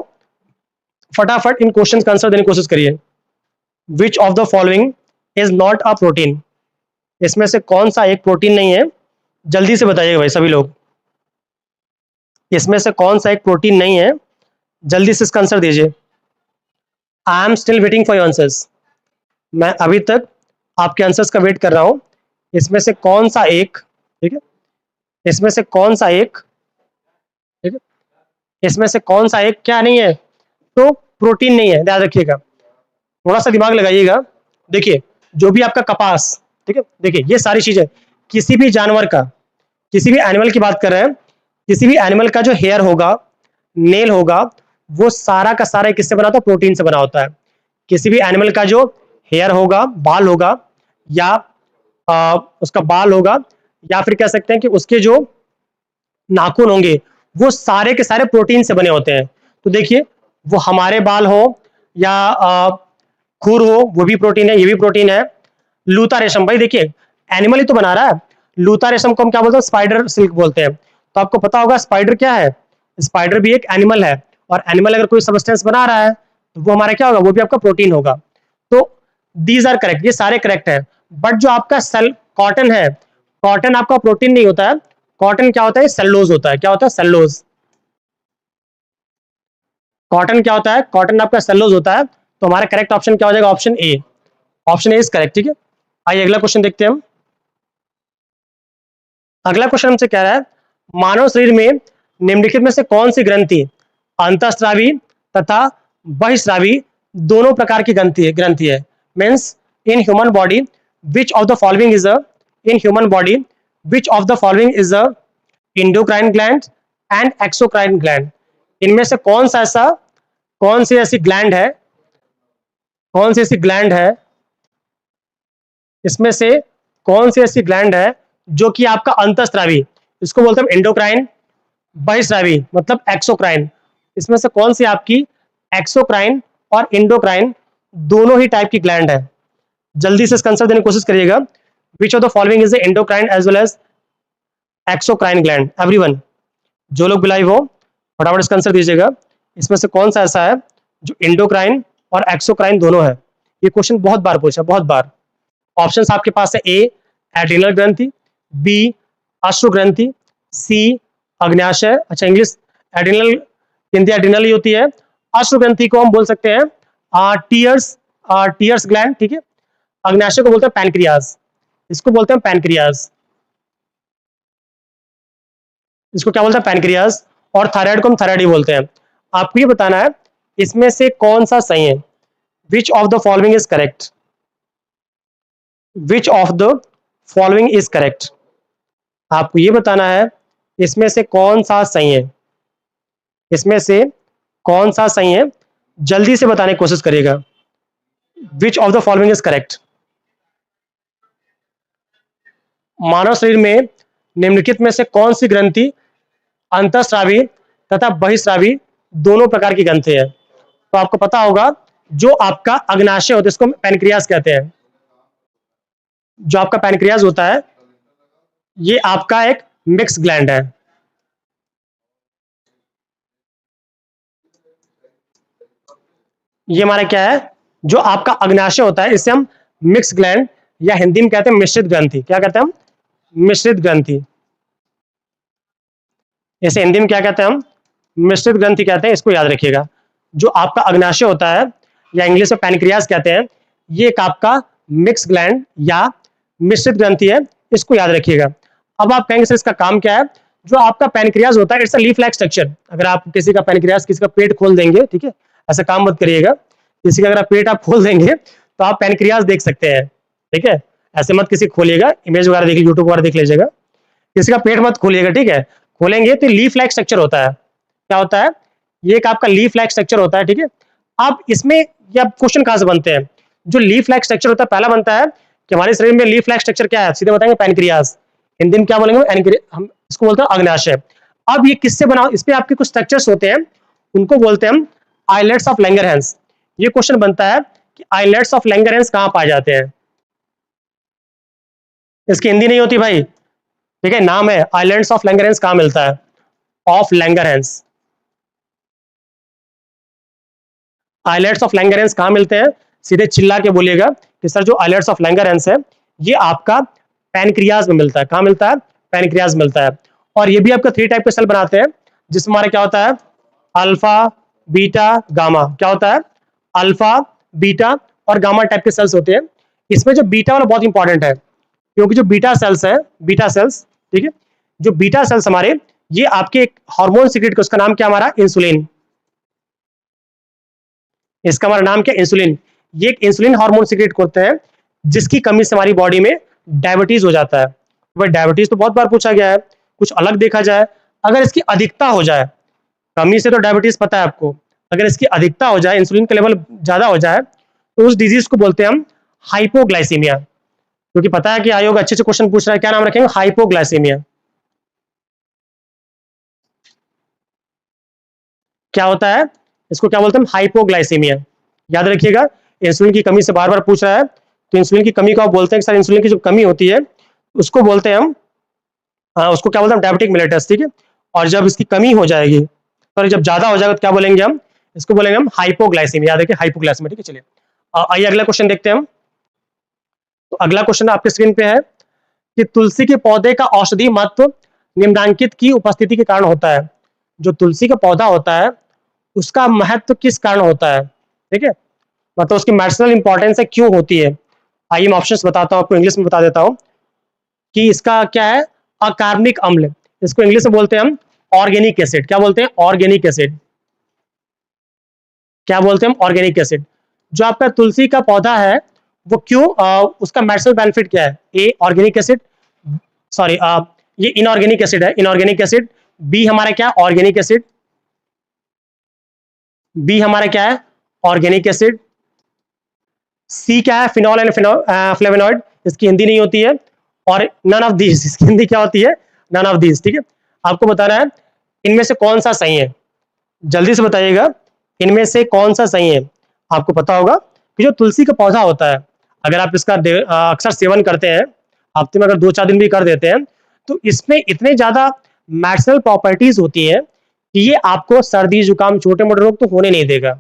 फटाफट इन क्वेश्चन का आंसर देने की कोशिश करिए। विच of the following is not a protein, इसमें से कौन सा एक प्रोटीन नहीं है, जल्दी से बताइएगा भाई सभी लोग, इसमें से कौन सा एक प्रोटीन नहीं है, जल्दी से इसका आंसर दीजिए। I am still waiting for your answers, मैं अभी तक आपके आंसर्स का वेट कर रहा हूं। इसमें से कौन सा एक, ठीक है, इसमें से कौन सा एक, ठीक है, इसमें से कौन सा एक क्या नहीं है, तो प्रोटीन नहीं है, ध्यान रखिएगा, थोड़ा सा दिमाग लगाइएगा। देखिए, जो भी आपका कपास, ठीक है, देखिए ये सारी चीजें, किसी भी जानवर का, किसी भी एनिमल की बात कर रहे हैं, किसी भी एनिमल का जो हेयर होगा, नेल होगा, वो सारा का सारा किससे बना होता है, प्रोटीन से बना होता है। किसी भी एनिमल का जो हेयर होगा, बाल होगा, या उसका बाल होगा, या फिर कह सकते हैं कि उसके जो नाखून होंगे, वो सारे के सारे प्रोटीन से बने होते हैं। तो देखिए, वो हमारे बाल हो या खुर हो, वो भी प्रोटीन है, ये भी प्रोटीन है। लूता रेशम, भाई देखिए एनिमल ही तो बना रहा है, लूता रेशम को हम क्या बोलते हैं, स्पाइडर सिल्क बोलते हैं। तो आपको पता होगा स्पाइडर क्या है, स्पाइडर भी एक एनिमल है, और एनिमल अगर कोई सब्सटेंस बना रहा है तो वो हमारा क्या होगा, वो भी आपका प्रोटीन होगा। तो दीज आर करेक्ट, ये सारे करेक्ट है। बट जो आपका सेल कॉटन है, कॉटन आपका प्रोटीन नहीं होता है, कॉटन क्या होता है, सेल्यूलोज होता है, क्या होता है, सेल्यूलोज। कॉटन क्या होता है, कॉटन आपका सेल्यूलोज होता है। तो हमारा करेक्ट ऑप्शन क्या हो जाएगा, option A, option A is correct, ठीक है। आइए अगला क्वेश्चन देखते हैं हम। अगला क्वेश्चन हमसे कह रहा है, मानव शरीर में निम्नलिखित में से कौन सी ग्रंथि अंतःस्रावी तथा बहिस्रावी दोनों प्रकार की ग्रंथि है, means in human body which of the following is a, in human body which of the following is a endocrine gland and exocrine gland. इनमें से कौन सा ऐसा, कौन सी ऐसी ग्लैंड है, कौन सी ऐसी ग्लैंड है, इसमें से कौन सी ऐसी ग्लैंड है जो कि आपका अंतःस्रावी, इसको बोलते हैं एंडोक्राइन, बहिस्रावी मतलब एक्सोक्राइन, इसमें से कौन सी आपकी एक्सोक्राइन और इंडोक्राइन दोनों ही टाइप की ग्लैंड है। जल्दी से इसका आंसर देने की कोशिश करिएगा। Which of the following is the endocrine as well as exocrine gland, everyone. जो लोग बिलाइव हो फटाफट इसका आंसर दीजिएगा, इसमें से कौन सा ऐसा है जो इंडोक्राइन और एक्सोक्राइन दोनों है। ये क्वेश्चन बहुत बार पूछा, बहुत बार। ऑप्शंस आपके पास है, ए एड्रिनल ग्रंथि, बी अश्रु ग्रंथि, सी अग्न्याशय, अच्छा इंग्लिश एड्रिनल, हिंदी एड्रिनल ही होती है। अश्रु ग्रंथि को हम बोल सकते हैं टीयर्स, टीयर्स ग्लैंड, ठीक है। अग्न्याशय को बोलते हैं पैनक्रियाज। इसको बोलते हैं पैनक्रियाज। इसको क्या बोलते हैं? पैनक्रियाज। और थायराइड को हम थायराइड ही बोलते हैं। आपको ये बताना है इसमें से कौन सा सही है। Which of the following is correct? Which of the following is correct? आपको ये बताना है इसमें से कौन सा सही है। इसमें से कौन सा सही है, जल्दी से बताने की कोशिश करिएगा। Which of the following is correct? मानव शरीर में निम्नलिखित में से कौन सी ग्रंथि अंतःस्रावी तथा बहिस्रावी दोनों प्रकार की ग्रंथि है? तो आपको पता होगा जो आपका अग्नाशय होता है इसको पैनक्रियाज कहते हैं। जो आपका पैनक्रियाज होता है ये आपका एक मिक्स ग्लैंड है। ये हमारा क्या है? जो आपका अग्नाशय होता है इसे हम मिक्स ग्लैंड या हिंदी में कहते हैं मिश्रित ग्रंथि। क्या कहते हैं हम? मिश्रित ग्रंथि। इसे हिंदी में क्या कहते हैं हम? मिश्रित ग्रंथि कहते हैं। इसको याद रखिएगा। जो आपका अग्नाशय होता है या इंग्लिश में पैनक्रियाज कहते हैं, ये एक आपका मिक्स ग्लैंड या मिश्रित ग्रंथि है। इसको याद रखिएगा। अब आप कहेंगे सर इसका काम क्या है? जो आपका पैनक्रियाज होता है it's a leaf like structure. अगर आप किसी का पैनक्रियाज, किसी का पेट खोल देंगे, ठीक है, ऐसा काम मत करिएगा। किसी का अगर आप पेट आप खोल देंगे तो आप पैनक्रियाज देख सकते हैं, ठीक है। ऐसे मत किसी खोलिएगा, इमेज वगैरह देख लीजिए, यूट्यूब वगैरह देख लीजिएगा। किसी का पेट मत खोलिएगा, ठीक है। खोलेंगे तो लीफ लाइक स्ट्रक्चर होता है। क्या होता है? ये एक आपका लीफ लाइक स्ट्रक्चर होता है, ठीक है। अब इसमें ये क्वेश्चन कहां से बनते हैं? जो लीफ लाइक स्ट्रक्चर होता है, पहला बनता है कि हमारे शरीर में लीफ लाइक स्ट्रक्चर क्या है, सीधे बताएंगे पैनक्रियाज। हिंदी में क्या बोलेंगे? हम इसको बोलते हैं अग्नाशय। अब ये किससे बना? इस पे आपके कुछ स्ट्रक्चर्स होते हैं, उनको बोलते हैं हम आइलेट्स ऑफ लैंगरहैंस। ये क्वेश्चन बनता है कि आइलेट्स ऑफ लैंगरहैंस कहां पाए जाते हैं? इसकी हिंदी नहीं होती भाई, ठीक है। नाम है आइलैंड्स ऑफ लैंगरहैंस। कहां मिलता है? Of Langerhans. Islands of Langerhans कहां मिलते हैं? सीधे चिल्ला के बोलिएगा कि सर जो आइलैंड्स ऑफ लैंगरहैंस है ये आपका पैनक्रियाज में मिलता है। कहां मिलता है? पैनक्रियाज मिलता है। और ये भी आपका 3 टाइप के सेल बनाते हैं, जिसमें हमारा क्या होता है? Alpha, beta, gamma. क्या होता है? अल्फा, बीटा और गामा टाइप के सेल्स होते हैं। इसमें जो बीटा वाला बहुत इंपॉर्टेंट है, क्योंकि जो बीटा सेल्स है, बीटा सेल्स, ठीक है, जो बीटा सेल्स हमारे, ये आपके एक हार्मोन सीक्रेट, उसका नाम क्या हमारा? इंसुलिन। इसका हमारा नाम क्या? इंसुलिन। ये एक इंसुलिन हार्मोन सीक्रेट करते हैं, जिसकी कमी से हमारी बॉडी में डायबिटीज हो जाता है। भाई डायबिटीज तो बहुत बार पूछा गया है, कुछ अलग देखा जाए। अगर इसकी अधिकता हो जाए, कमी से तो डायबिटीज पता है आपको, अगर इसकी अधिकता हो जाए, इंसुलिन का लेवल ज्यादा हो जाए, तो उस डिजीज को बोलते हैं हम हाइपोग्लाइसीमिया। क्योंकि पता है कि आयोग अच्छे से क्वेश्चन पूछ रहा है, क्या नाम रखेंगे? हाइपोग्लाइसीमिया। क्या होता है? इसको क्या बोलते हैं? हाइपोग्लाइसीमिया। याद रखिएगा, इंसुलिन की कमी से बार बार पूछ रहा है, तो इंसुलिन की कमी को आप बोलते हैं कि सर इंसुलिन की जो कमी होती है उसको बोलते हैं हम, उसको क्या बोलते हैं? डायबिटिक मेलेटस, ठीक है। और जब इसकी कमी हो जाएगी, पर जब ज्यादा हो जाएगा तो क्या बोलेंगे हम? इसको बोलेंगे हम हाइपोग्लाइसीमिया। याद रखिए, हाइपोग्लाइसीमिया, ठीक है। चलिए आइए अगला क्वेश्चन देखते हैं हम। तो अगला क्वेश्चन आपके स्क्रीन पे है कि तुलसी के पौधे का औषधि महत्व निम्नांकित की उपस्थिति के कारण होता है। जो तुलसी का पौधा होता है उसका महत्व किस कारण होता है, ठीक है, मतलब उसकी मेडिसिनल इंपॉर्टेंस है, क्यों होती है। आइए मैं ऑप्शंस बताता हूं आपको, इंग्लिश में बता देता हूं कि इसका क्या है? अकार्बनिक अम्ल। इसको इंग्लिश में बोलते हैं हम ऑर्गेनिक एसिड। क्या बोलते हैं? Organic acid. क्या बोलते हैं हम? Organic acid. जो आपका तुलसी का पौधा है वो क्यों, उसका मेडिसिनल बेनिफिट क्या है? ए ऑर्गेनिक एसिड, सॉरी ये इनऑर्गेनिक एसिड है, इनऑर्गेनिक एसिड। बी हमारा क्या? Organic acid. बी हमारा क्या है? Organic acid. सी क्या है? Phenol and flavonoid. इसकी हिंदी नहीं होती है। और नन ऑफ दीज, इसकी हिंदी क्या होती है? नन ऑफ दीज, ठीक है। आपको बताना है इनमें से कौन सा सही है, जल्दी से बताइएगा, इनमें से कौन सा सही है। आपको पता होगा कि जो तुलसी का पौधा होता है, अगर आप इसका अक्सर सेवन करते हैं, हफ्ते में अगर 2-4 दिन भी कर देते हैं, तो इसमें इतने ज्यादा मेडिसिनल प्रॉपर्टीज होती है कि ये आपको सर्दी जुकाम छोटे मोटे रोग तो होने नहीं देगा।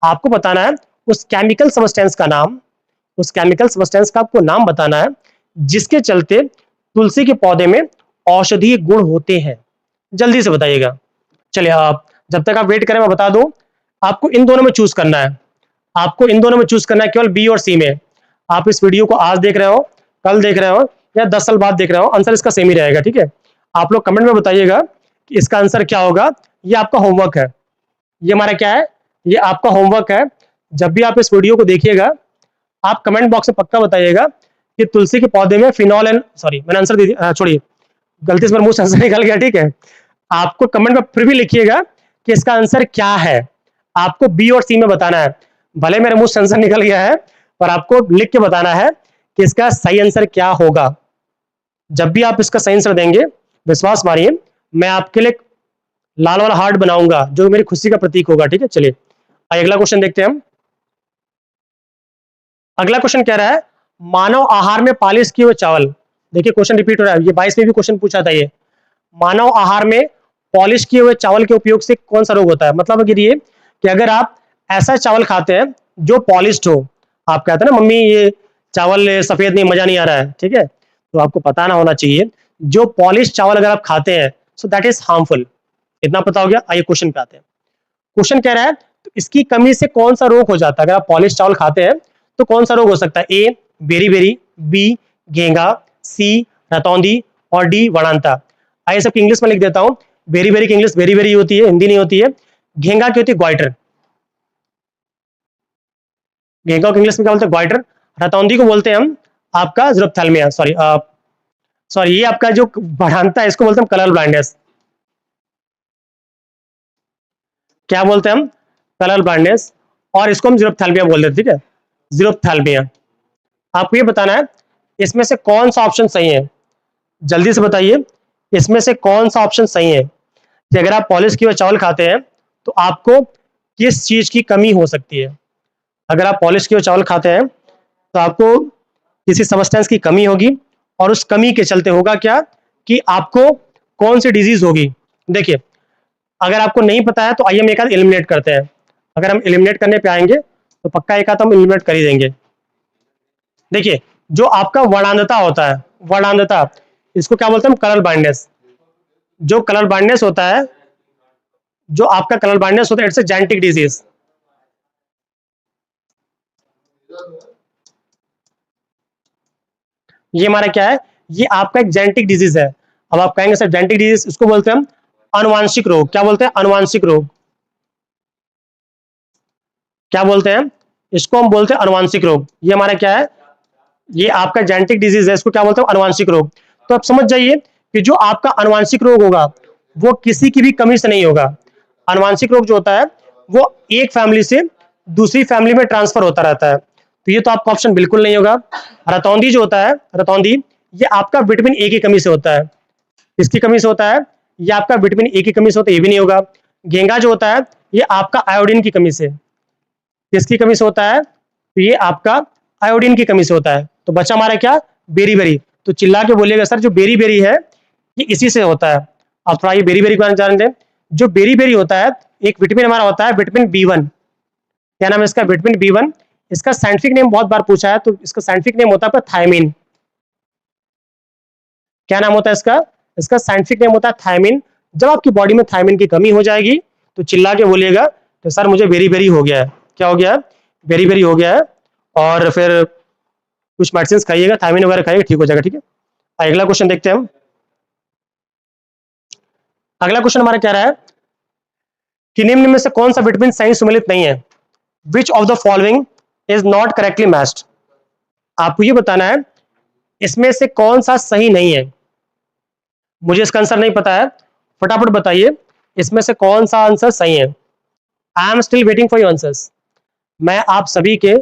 आपको बताना है उस केमिकल सब्सटेंस का नाम, उस केमिकल सब्सटेंस का आपको नाम बताना है जिसके चलते तुलसी के पौधे में औषधीय गुण होते हैं। जल्दी से बताइएगा। चलिए आप जब तक आप वेट करें मैं बता दूं, आपको इन दोनों में चूज करना है। आपको इन दोनों में चूज करना है, केवल बी और सी में। आप इस वीडियो को आज देख रहे हो, कल देख रहे हो या 10 साल बाद देख रहे हो, आंसर इसका सेम ही रहेगा। ठीक है, आप लोग कमेंट में बताइएगा कि इसका आंसर क्या होगा। ये आपका होमवर्क है, ये हमारा क्या है, ये आपका होमवर्क है। जब भी आप इस वीडियो को देखिएगा, आप कमेंट बॉक्स में पक्का बताइएगा कि तुलसी के पौधे में फिनॉल एंड, सॉरी मैंने आंसर दे दिया, छोड़िए गलती से मेरे मुंह से आंसर निकल गया। ठीक है, आपको कमेंट में फिर भी लिखिएगा कि इसका आंसर क्या है। आपको बी और सी में बताना है, भले मेरे मुंह से आंसर निकल गया है, पर आपको लिख के बताना है कि इसका सही आंसर क्या होगा। जब भी आप इसका सही आंसर देंगे, विश्वास मानिए, मैं आपके लिए लाल वाला हार्ट बनाऊंगा जो मेरी खुशी का प्रतीक होगा। ठीक है, चलिए अगला क्वेश्चन देखते हैं हम। अगला क्वेश्चन कह रहा है मानव आहार में पॉलिश किए हुए चावल। देखिए क्वेश्चन रिपीट हो रहा है, ये 22 में भी क्वेश्चन पूछा था। ये मानव आहार में पॉलिश किए हुए चावल के उपयोग से कौन सा रोग होता है। मतलब अगर ये कि अगर आप ऐसा चावल खाते हैं जो पॉलिश्ड हो, आप कहते हैं ना मम्मी ये चावल सफेद नहीं, मजा नहीं आ रहा है, ठीक है, तो आपको पता ना होना चाहिए जो पॉलिश चावल अगर आप खाते हैं सो दैट इज हार्मफुल। इतना पता हो गया। आइए क्वेश्चन पे आते हैं। क्वेश्चन कह रहा है तो इसकी कमी से कौन सा रोग हो जाता है। अगर आप पॉलिश चावल खाते हैं तो कौन सा रोग हो सकता है। ए बेरी बेरी, बी घेंगा, सी रतौंधी और डी वणांता। आइए सबकी इंग्लिश में लिख देता हूं। बेरी बेरी की इंग्लिश बेरी बेरी होती है, हिंदी नहीं होती है। घेंगा की होती है ग्वाइटर, घेंगा की इंग्लिश में क्या बोलते हैं, ग्वाइटर। रतौंधी को बोलते हैं हम आपका ज़िरोफ्थैल्मिया, सॉरी ये आपका जो बढ़ाता है इसको बोलते हैं कलर ब्लाइंडनेस। क्या बोलते हैं हम, कलर ब्लाइंडनेस, और इसको हम ज़िरोफ्थैल्मिया बोल देते हैं। ठीक है, ज़िरोफ्थैल्मिया। आपको ये बताना है इसमें से कौन सा ऑप्शन सही है, जल्दी से बताइए इसमें से कौन सा ऑप्शन सही है कि अगर आप पॉलिश किए हुए चावल खाते हैं तो आपको किस चीज की कमी हो सकती है। अगर आप पॉलिश किए हुए चावल खाते हैं तो आपको किसी सब्सटेंस की कमी होगी, और उस कमी के चलते होगा क्या कि आपको कौन सी डिजीज होगी। देखिए अगर आपको नहीं पता है तो आइए हम एक आध एलिमिनेट करते हैं। अगर हम एलिमिनेट करने पे आएंगे तो पक्का एक आध हम एलिमिनेट कर ही देंगे। देखिए जो आपका वर्णांधता होता है, वर्णांधता, इसको क्या बोलते हैं हम, कलर ब्लाइंडनेस। जो कलर ब्लाइंडनेस होता है, जो आपका कलर ब्लाइंडनेस होता है, इट्स अ जेनेटिक डिजीज। ये हमारा क्या है, ये आपका एक जेनेटिक डिजीज है। अब आप कहेंगे सर जेनेटिक डिजीज इसको बोलते हैं हम अनुवांशिक रोग। क्या बोलते हैं, अनुवांशिक रोग। क्या बोलते हैं, इसको हम बोलते हैं अनुवांशिक रोग। ये हमारा क्या है, ये आपका जेनेटिक डिजीज है, इसको क्या बोलते हैं, अनुवांशिक रोग। तो आप समझ जाइए कि जो आपका अनुवांशिक रोग होगा वो किसी की भी कमी से नहीं होगा। अनुवांशिक रोग जो होता है वो एक फैमिली से दूसरी फैमिली में ट्रांसफर होता रहता है। तो ये तो आपका ऑप्शन बिल्कुल नहीं होगा। रतौंधी जो होता है, रतौंधी, ये आपका विटामिन ए की कमी से होता है। किसकी कमी से होता है, ये आपका विटामिन ए की कमी से होता है, ये भी नहीं होगा। घेंगा जो होता है ये आपका आयोडीन की कमी से, किसकी कमी से होता है, तो ये आपका आयोडीन की कमी से होता है। तो बचा हमारा क्या, बेरी बेरी। तो चिल्ला के बोलिएगा सर जो बेरी बेरी है ये इसी से होता है। अब थोड़ा ये बेरी बेरी के बारे में जान लें। जो बेरी बेरी होता है एक विटामिन हमारा होता है विटामिन बी 1। क्या नाम है इसका, विटामिन बी 1। इसका साइंटिफिक नेम बहुत बार पूछा है, तो इसका साइंटिफिक नेम होता है थायमिन। क्या नाम होता है इसका, इसका साइंटिफिक नेम होता है थायमिन। जब आपकी बॉडी में थायमिन की कमी हो जाएगी तो चिल्ला के बोलिएगा तो सर मुझे बेरी बेरी हो गया है। क्या हो गया है, बेरी बेरी हो गया है। और फिर कुछ मेडिसिन खाइएगा, थायमिन वगैरह खाइएगा, ठीक हो जाएगा। ठीक है, अगला क्वेश्चन देखते हैं हम। अगला क्वेश्चन हमारा क्या रहा है कि निम्न में से कौन सा विटामिन सही सुमेलित नहीं है। Which of the following is not correctly matched. आपको ये बताना है इसमें से कौन सा सही नहीं है। मुझे इसका आंसर नहीं पता है, फटाफट बताइए इसमें से कौन सा आंसर सही है। I am still waiting for your answers. मैं आप सभी के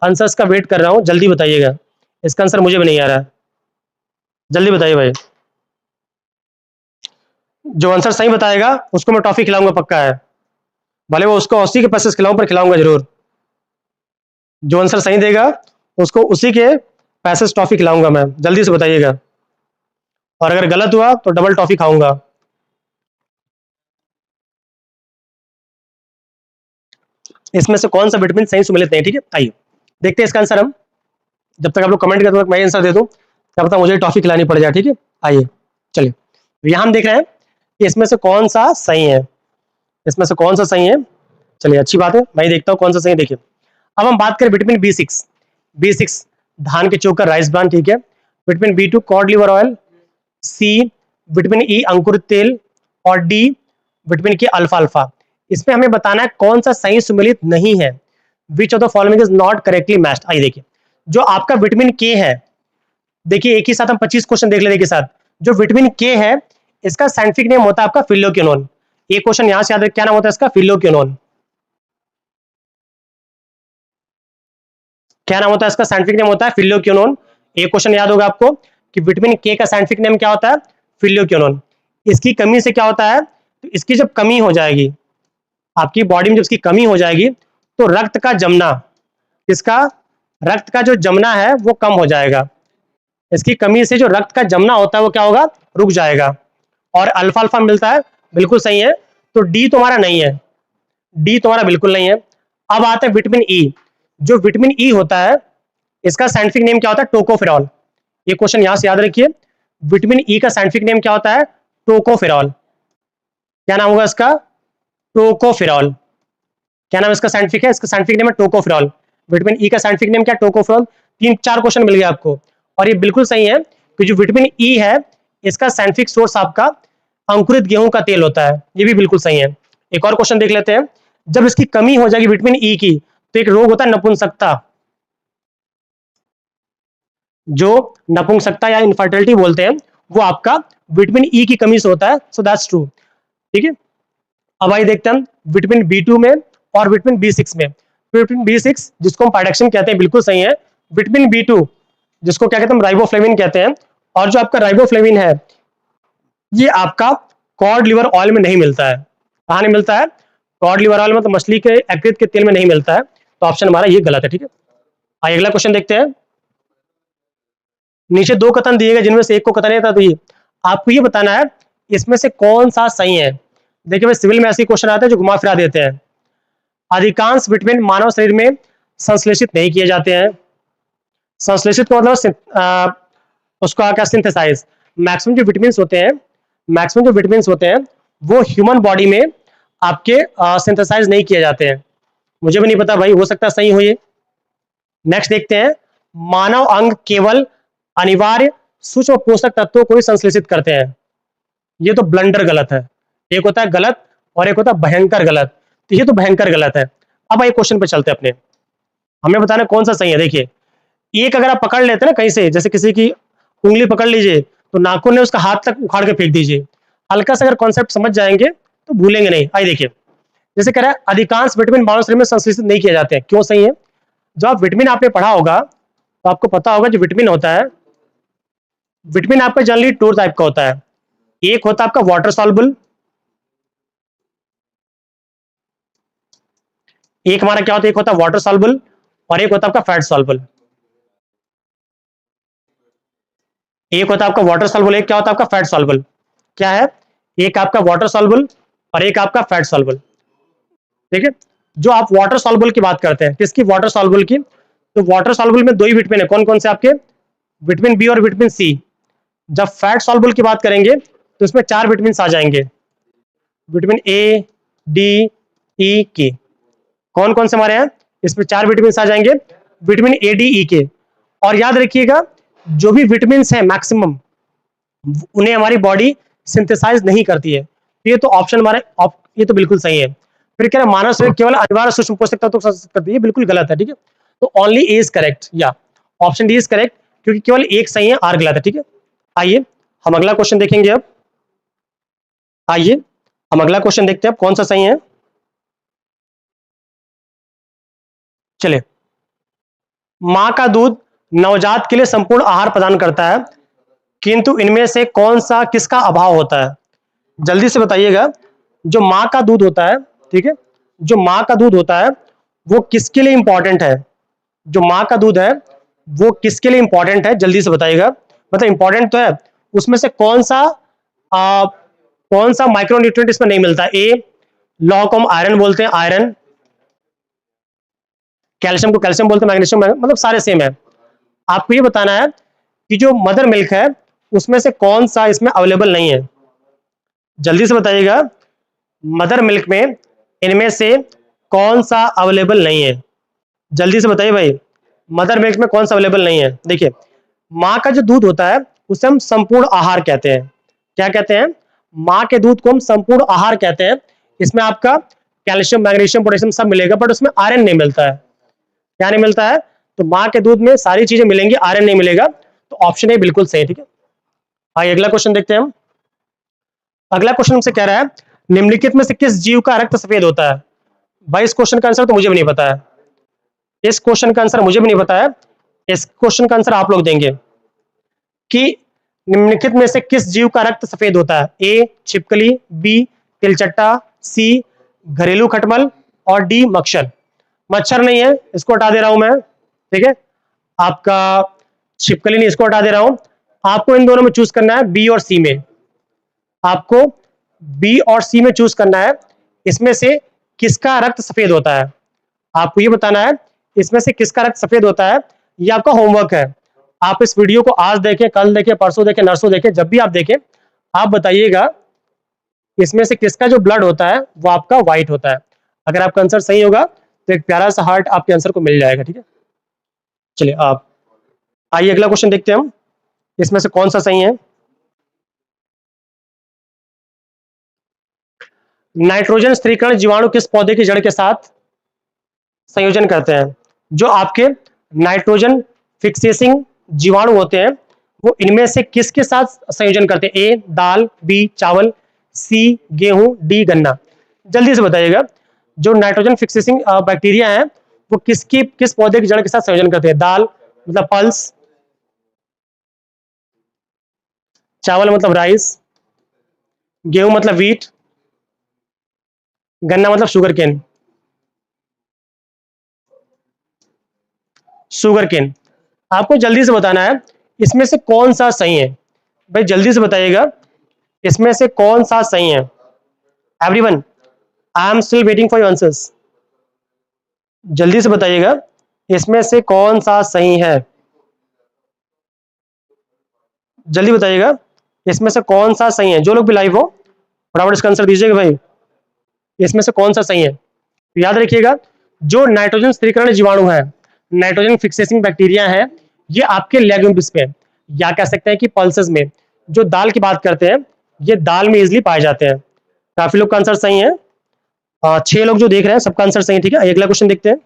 आंसर्स का वेट कर रहा हूं, जल्दी बताइएगा। इसका आंसर मुझे भी नहीं आ रहा है, जल्दी बताइए भाई। जो आंसर सही बताएगा उसको मैं टॉफी खिलाऊंगा, पक्का है। भले वो उसको 80 के पैसे खिलाऊं, पर खिलाऊंगा जरूर। जो आंसर सही देगा उसको उसी के पैसे टॉफी खिलाऊंगा मैं, जल्दी से बताइएगा। और अगर गलत हुआ तो डबल टॉफी खाऊंगा। इसमें से कौन सा विटामिन सही सुमेलित नहीं। ठीक है, आइए देखते हैं इसका आंसर हम। जब तक आप लोग कमेंट करते हैं मैं आंसर दे दूं, क्या पता मुझे टॉफी खिलानी पड़ जाए। ठीक है, आइए चलिए। तो यहाँ हम देख रहे हैं कि इसमें से कौन सा सही है, इसमें से कौन सा सही है। चलिए अच्छी बात है, मैं देखता हूँ कौन सा सही है। देखिए अब हम बात करें विटामिन बी 6। बी 6 धान के चोकर, राइस ब्रान, ठीक है। Vitamin B 2 cod liver oil, C vitamin E अंकुरित तेल, और डी विटामिन के अल्फा अल्फा। इसमें हमें बताना है कौन सा सही सुमेलित नहीं है, which of the following is not correctly matched. आइए देखिए, जो आपका विटामिन के है, देखिए एक ही साथ हम 25 क्वेश्चन देख लेते एक साथ। जो विटामिन के है, इसका साइंटिफिक नेम होता है आपका फिलोक्विनोन। एक क्वेश्चन यहां से याद रखें, क्या नाम होता है इसका? फिलोक्विनोन। क्या नाम होता है इसका? साइंटिफिक नेम होता है फिलोक्विनोन। एक क्वेश्चन याद होगा आपको कि विटामिन के का साइंटिफिक नेम क्या होता है? फिलोक्विनोन। इसकी कमी से क्या होता है? तो इसकी जब कमी हो जाएगी आपकी बॉडी में, जब इसकी कमी हो जाएगी तो रक्त का जमना, इसका रक्त का जो जमना है वो कम हो जाएगा। इसकी कमी से जो रक्त का जमना होता है वो क्या होगा? रुक जाएगा। और अल्फा अल्फा मिलता है, बिल्कुल सही है। तो डी तुम्हारा नहीं है, डी तुम्हारा बिल्कुल नहीं है। अब आता है विटामिन ई। जो विटामिन ई होता है, इसका साइंटिफिक नेम क्या होता है? टोकोफेरॉल। ये क्वेश्चन यहां से याद रखिए, विटामिन ई का साइंटिफिक नेम क्या होता है? टोकोफेरॉल। क्या नाम होगा इसका? टोकोफेरॉल। क्या नाम इसका साइंटिफिक है? इसका साइंटिफिक नेम है टोकोफेरॉल। विटामिन ई का साइंटिफिक नेम क्या? टोकोफेरॉल। 3-4 क्वेश्चन मिल गया आपको, और ये बिल्कुल सही है कि जो विटामिन ई है, इसका साइंटिफिक सोर्स आपका अंकुरित गेहूं का तेल होता है। ये भी बिल्कुल सही है। एक और क्वेश्चन देख लेते हैं। जब इसकी कमी हो जाएगी विटामिन ई की, तो एक रोग होता है नपुंसकता, जो नपुंसकता या इनफर्टिलिटी बोलते हैं, वो आपका विटामिन ई की कमी से होता है। So that's true. ठीक है, अब आइए देखते हैं विटामिन बी 2 में और विटामिन बी 6 में। विटामिन बी 6 जिसको हम पायरेक्सिन कहते हैं, बिल्कुल सही है। विटामिन बी 2 जिसको क्या कहते हैं? हम राइबोफ्लेविन कहते हैं। और जो आपका राइबोफ्लेविन है, ये आपका कॉड लिवर ऑयल में नहीं मिलता है। कहाँ नहीं मिलता है? कॉड लिवर ऑयल में, तो मछली के यकृत के तेल में नहीं मिलता है। तो ऑप्शन हमारा ये गलत है। ठीक है, आइए अगला क्वेश्चन देखते हैं। नीचे 2 कथन दिए गए, जिनमें से एक को कथन था, तो ये आपको ये बताना है इसमें से कौन सा सही है। देखिए भाई, सिविल में ऐसे क्वेश्चन आते हैं जो घुमा फिरा देते हैं। अधिकांश विटामिन मानव शरीर में संश्लेषित नहीं किए जाते हैं। संश्लेषित का मतलब उसका क्या? सिंथेसाइज। मैक्सिमम जो विटामिन होते हैं, मैक्सिमम जो विटामिन होते हैं, वो ह्यूमन बॉडी में आपके सिंथेसाइज नहीं किए जाते हैं। मुझे भी नहीं पता भाई, हो सकता है सही हो ये। नेक्स्ट देखते हैं, मानव अंग केवल अनिवार्य सूक्ष्म पोषक तत्वों को ही संश्लेषित करते हैं। ये तो ब्लंडर गलत है। एक होता है गलत और एक होता है भयंकर गलत। तो ये तो भयंकर गलत है। अब आइए क्वेश्चन पे चलते हैं अपने। हमें बताना कौन सा सही है। देखिए, एक अगर आप पकड़ लेते हैं ना कहीं से, जैसे किसी की उंगली पकड़ लीजिए, तो नाखून ने उसका हाथ तक उखाड़ के फेंक दीजिए। हल्का सा अगर कॉन्सेप्ट समझ जाएंगे तो भूलेंगे नहीं। आइए देखिए, जैसे कह रहा है अधिकांश विटामिन मानव शरीर में संश्लेषित नहीं किए जाते हैं। क्यों सही है? जो आप विटामिन आपने पढ़ा होगा, तो आपको पता होगा जो विटामिन होता है, विटामिन आपका जनरली 2 टाइप का होता है। एक होता है आपका वाटर सॉल्युबल, एक हमारा क्या होता है? एक होता है वाटर सॉल्युबल और एक होता है आपका फैट सॉल्युबल। एक होता है आपका वाटर सॉल्युबल, एक क्या होता है आपका फैट सॉल्युबल। क्या है? एक आपका वाटर सॉल्युबल और एक आपका फैट सॉल्युबल। ठीक है, जो आप वाटर सॉल्युबल की बात करते हैं, किसकी? वाटर सॉल्युबल की। तो वाटर सॉल्युबल में 2 ही विटामिन है। कौन कौन से आपके? विटामिन बी और विटामिन सी। जब फैट सॉल्युबल की बात करेंगे तो इसमें 4 विटामिन आ जाएंगे, विटामिन ए, डी, ई के। कौन कौन से हमारे हैं? इसमें 4 विटामिन आ जाएंगे, विटामिन ए, डी, ई के। और याद रखिएगा, जो भी विटामिन है मैक्सिमम, उन्हें हमारी बॉडी सिंथेसाइज नहीं करती है। तो ये तो ऑप्शन हमारे ये तो बिल्कुल सही है। फिर कह रहा है मानव शरीर केवल अनिवार्य सूक्ष्म पोषक तत्वों को संश्लेषित करती है। बिल्कुल गलत है। ठीक है, तो ओनली ए इज करेक्ट, या ऑप्शन डी इज करेक्ट, क्योंकि केवल एक सही है, आर गलत है। ठीक है, आइए हम अगला क्वेश्चन देखेंगे। अब आइए हम अगला क्वेश्चन देखते हैं, अब कौन सा सही है। चलिए, मां का दूध नवजात के लिए संपूर्ण आहार प्रदान करता है, किंतु इनमें से कौन सा किसका अभाव होता है? जल्दी से बताइएगा। जो मां का दूध होता है, ठीक है, जो मां का दूध होता है वो किसके लिए इंपॉर्टेंट है? जो मां का दूध है वो किसके लिए इंपॉर्टेंट है? जल्दी से बताइएगा। मतलब इंपॉर्टेंट तो है, उसमें से कौन सा माइक्रोन्यूट्रिएंट इसमें नहीं मिलता? ए, लॉ को हम आयरन बोलते हैं, आयरन। कैल्शियम को कैल्शियम बोलते हैं, मैग्नीशियम, मतलब सारे सेम है। आपको ये बताना है कि जो मदर मिल्क है उसमें से कौन सा इसमें अवेलेबल नहीं है। जल्दी से बताइएगा, मदर मिल्क में इनमें से कौन सा अवेलेबल नहीं है? जल्दी से बताइए भाई, मदर मिल्क में कौन सा अवेलेबल नहीं है? देखिए, माँ का जो दूध होता है उसे हम संपूर्ण आहार कहते हैं। क्या कहते हैं? माँ के दूध को हम संपूर्ण आहार कहते हैं। इसमें आपका कैल्शियम, मैग्नीशियम, पोटेशियम सब मिलेगा, बट उसमें आयरन नहीं मिलता है। क्या नहीं मिलता है? तो माँ के दूध में सारी चीजें मिलेंगी, आयरन नहीं मिलेगा। तो ऑप्शन ए बिल्कुल सही है। ठीक है, आइए अगला क्वेश्चन देखते हैं हम। अगला क्वेश्चन हमसे कह रहा है निम्नलिखित में से किस जीव का रक्त सफेद होता है? भाई इस क्वेश्चन का आंसर तो मुझे भी नहीं पता है। इस क्वेश्चन का आंसर मुझे भी नहीं पता है। इस क्वेश्चन का आंसर आप लोग देंगे कि निम्नलिखित में से किस जीव का रक्त सफेद होता है? ए छिपकली, बी तिलचट्टा, सी घरेलू खटमल और डी मच्छर। मच्छर नहीं है, इसको हटा दे रहा हूं मैं। ठीक है, आपका छिपकली नहीं, इसको हटा दे रहा हूं। आपको इन दोनों में चूज करना है, बी और सी में। आपको बी और सी में चूज करना है। इसमें से किसका रक्त सफेद होता है? आपको ये बताना है इसमें से किसका रक्त सफेद होता है। ये आपका होमवर्क है। आप इस वीडियो को आज देखें, कल देखें, परसों देखें, नरसों देखें, जब भी आप देखें आप बताइएगा इसमें से किसका जो ब्लड होता है वो आपका व्हाइट होता है। अगर आपका आंसर सही होगा तो एक प्यारा सा हार्ट आपके आंसर को मिल जाएगा। ठीक है, चलिए आप आइए अगला क्वेश्चन देखते हैं हम, इसमें से कौन सा सही है। नाइट्रोजन स्थिरीकरण जीवाणु किस पौधे की जड़ के साथ संयोजन करते हैं? जो आपके नाइट्रोजन फिक्सेसिंग जीवाणु होते हैं वो इनमें से किसके साथ संयोजन करते हैं? ए दाल, बी चावल, सी गेहूं, डी गन्ना। जल्दी से बताइएगा जो नाइट्रोजन फिक्सेसिंग बैक्टीरिया है वो किस पौधे की जड़ के साथ संयोजन करते हैं? दाल मतलब पल्स, चावल मतलब राइस, गेहूं मतलब व्हीट, गन्ना मतलब शुगर केन। Sugar cane. आपको जल्दी से बताना है इसमें से कौन सा सही है। भाई जल्दी से बताइएगा इसमें से कौन सा सही है। Everyone, I am still waiting for your answers. जल्दी से बताइएगा इसमें से कौन सा सही है। जल्दी बताइएगा इसमें से कौन सा सही है। जो लोग भी लाइव हो फटाफट इसका आंसर दीजिएगा भाई, इसमें से कौन सा सही है। तो याद रखिएगा जो नाइट्रोजन स्थिरीकरण जीवाणु है, नाइट्रोजन फिक्सेसिंग बैक्टीरिया है, ये आपके लेग्यूम्स पे या कह सकते हैं कि पल्सेस में, जो दाल की बात करते हैं, ये दाल में इजिली पाए जाते हैं। काफी लोग का आंसर सही है। 6 लोग जो देख रहे हैं सबका आंसर सही है। ठीक है, अगला क्वेश्चन देखते हैं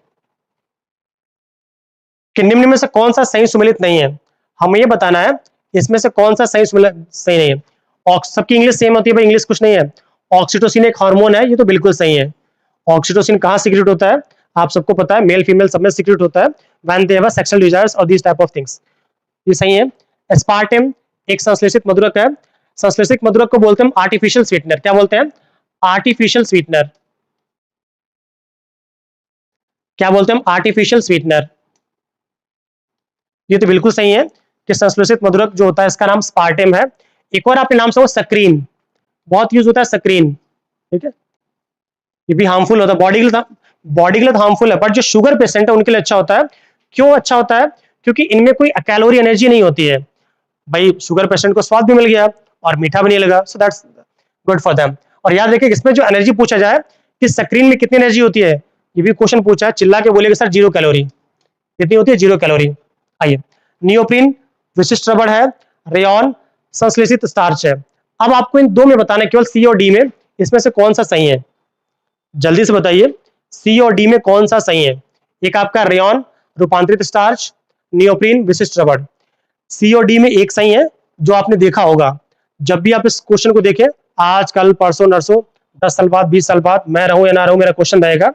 कि निम्न में से कौन सा सही सुमेलित नहीं है। हमें ये बताना है इसमें से कौन सा सही सुमेलित सही नहीं है। सबकी इंग्लिश सेम होती है भाई, इंग्लिश कुछ नहीं है। ऑक्सीटोसिन एक हार्मोन है, ये तो बिल्कुल सही है। ऑक्सीटोसिन कहाँ सीक्रेट होता है? आप सबको पता है, मेल फीमेल सब में सीक्रेट होता है when they have sexual desires और दिस टाइप ऑफ थिंग्स। ये सही है। एस्पार्टेम एक संश्लेषित मधुरक है। संश्लेषित मधुरक को बोलते हैं आर्टिफिशियल स्वीटनर। क्या बोलते हैं? Artificial sweetener. क्या बोलते हैं? Artificial sweetener. ये तो बिल्कुल सही है कि संश्लेषित मधुरक जो होता है इसका नाम स्पार्टेम है। एक और आपके नाम से वो सक्रीन, बहुत यूज होता है सक्रीन। ठीक है, ये भी हार्मफुल होता है बॉडी के लिए हार्मफुल है, बट जो शुगर पेशेंट है उनके लिए अच्छा होता है। क्यों अच्छा होता है? क्योंकि इनमें कोई कैलोरी एनर्जी नहीं होती है। भाई शुगर पेशेंट को स्वाद भी मिल गया और मीठा भी नहीं लगा, so that's good for them. और याद रखिए इसमें जो एनर्जी पूछा जाए कि स्क्रीन में कितनी एनर्जी होती है, ये भी क्वेश्चन पूछा है, चिल्ला के बोलेगा सर 0 कैलोरी। कितनी होती है? 0 कैलोरी। आइए, नियोप्रीन विशिष्ट रबड़ है, रेयन संश्लेषित स्टार्च है। अब आपको इन दो में बताना है केवल सी और डी में, इसमें से कौन सा सही है। जल्दी से बताइए सी और डी में कौन सा सही है। एक आपका रेयन रूपांतरित स्टार्च, नियोप्रीन विशिष्ट रबड़। सी और डी में एक सही है जो आपने देखा होगा। जब भी आप इस क्वेश्चन को देखें, आज कल परसों नरसों, 10 साल बाद 20 साल बाद, मैं रहूं या ना रहूं, मेरा क्वेश्चन रहेगा।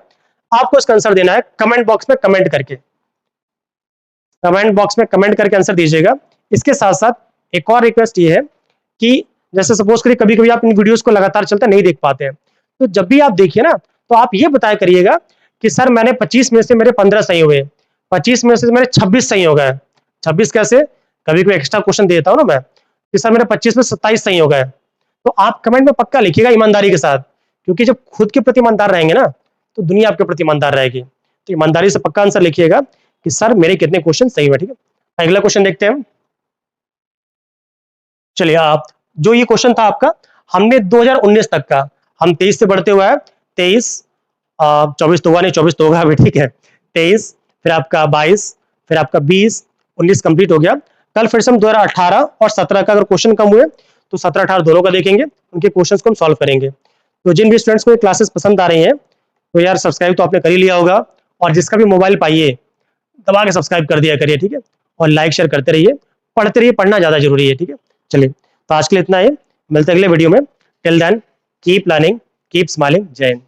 आपको इसका आंसर देना है कमेंट बॉक्स में कमेंट करके। कमेंट बॉक्स में कमेंट करके आंसर दीजिएगा। इसके साथ साथ एक और रिक्वेस्ट ये है कि जैसे सपोज करिए कभी कभी आप इन वीडियोस को लगातार चलते नहीं देख पाते हैं, तो जब भी आप देखिए ना तो आप ये बताया करिएगा कि सर मैंने 25 में से मेरे 15 सही हुए, 25 में से मेरे 26 सही हो गए। 26 कैसे? कभी कोई एक्स्ट्रा क्वेश्चन देता हूँ ना मैं कि सर मेरे 25 में 27 सही हो गए। तो आप कमेंट में पक्का लिखिएगा ईमानदारी के साथ, क्योंकि जब खुद के प्रति ईमानदार रहेंगे ना तो दुनिया आपके प्रति ईमानदार रहेगी। तो ईमानदारी से पक्का आंसर लिखिएगा कि सर मेरे कितने क्वेश्चन सही हुए। ठीक है, अगला क्वेश्चन देखते हैं हम। चलिए आप जो ये क्वेश्चन था आपका, हमने 2019 तक का, हम 23 से बढ़ते हुए हैं 23, 24 तो हुआ नहीं, 24 तो होगा अभी। ठीक है, 23 फिर आपका 22 फिर आपका 20, 19 कंप्लीट हो गया। कल फिर से हम 2018 और 17 का अगर क्वेश्चन कम हुए तो 17-18 दोनों का देखेंगे, उनके क्वेश्चंस को हम सॉल्व करेंगे। तो जिन भी स्टूडेंट्स को ये क्लासेस पसंद आ रही हैं तो यार सब्सक्राइब तो आपने कर ही लिया होगा, और जिसका भी मोबाइल पाइए दबा के सब्सक्राइब कर दिया करिए, ठीक है। और लाइक शेयर करते रहिए, पढ़ते रहिए, पढ़ना ज्यादा जरूरी है, ठीक है। चलिए, तो आज के लिए इतना ही, मिलते हैं अगले वीडियो में। Till then keep learning, keep smiling. जय हिंद।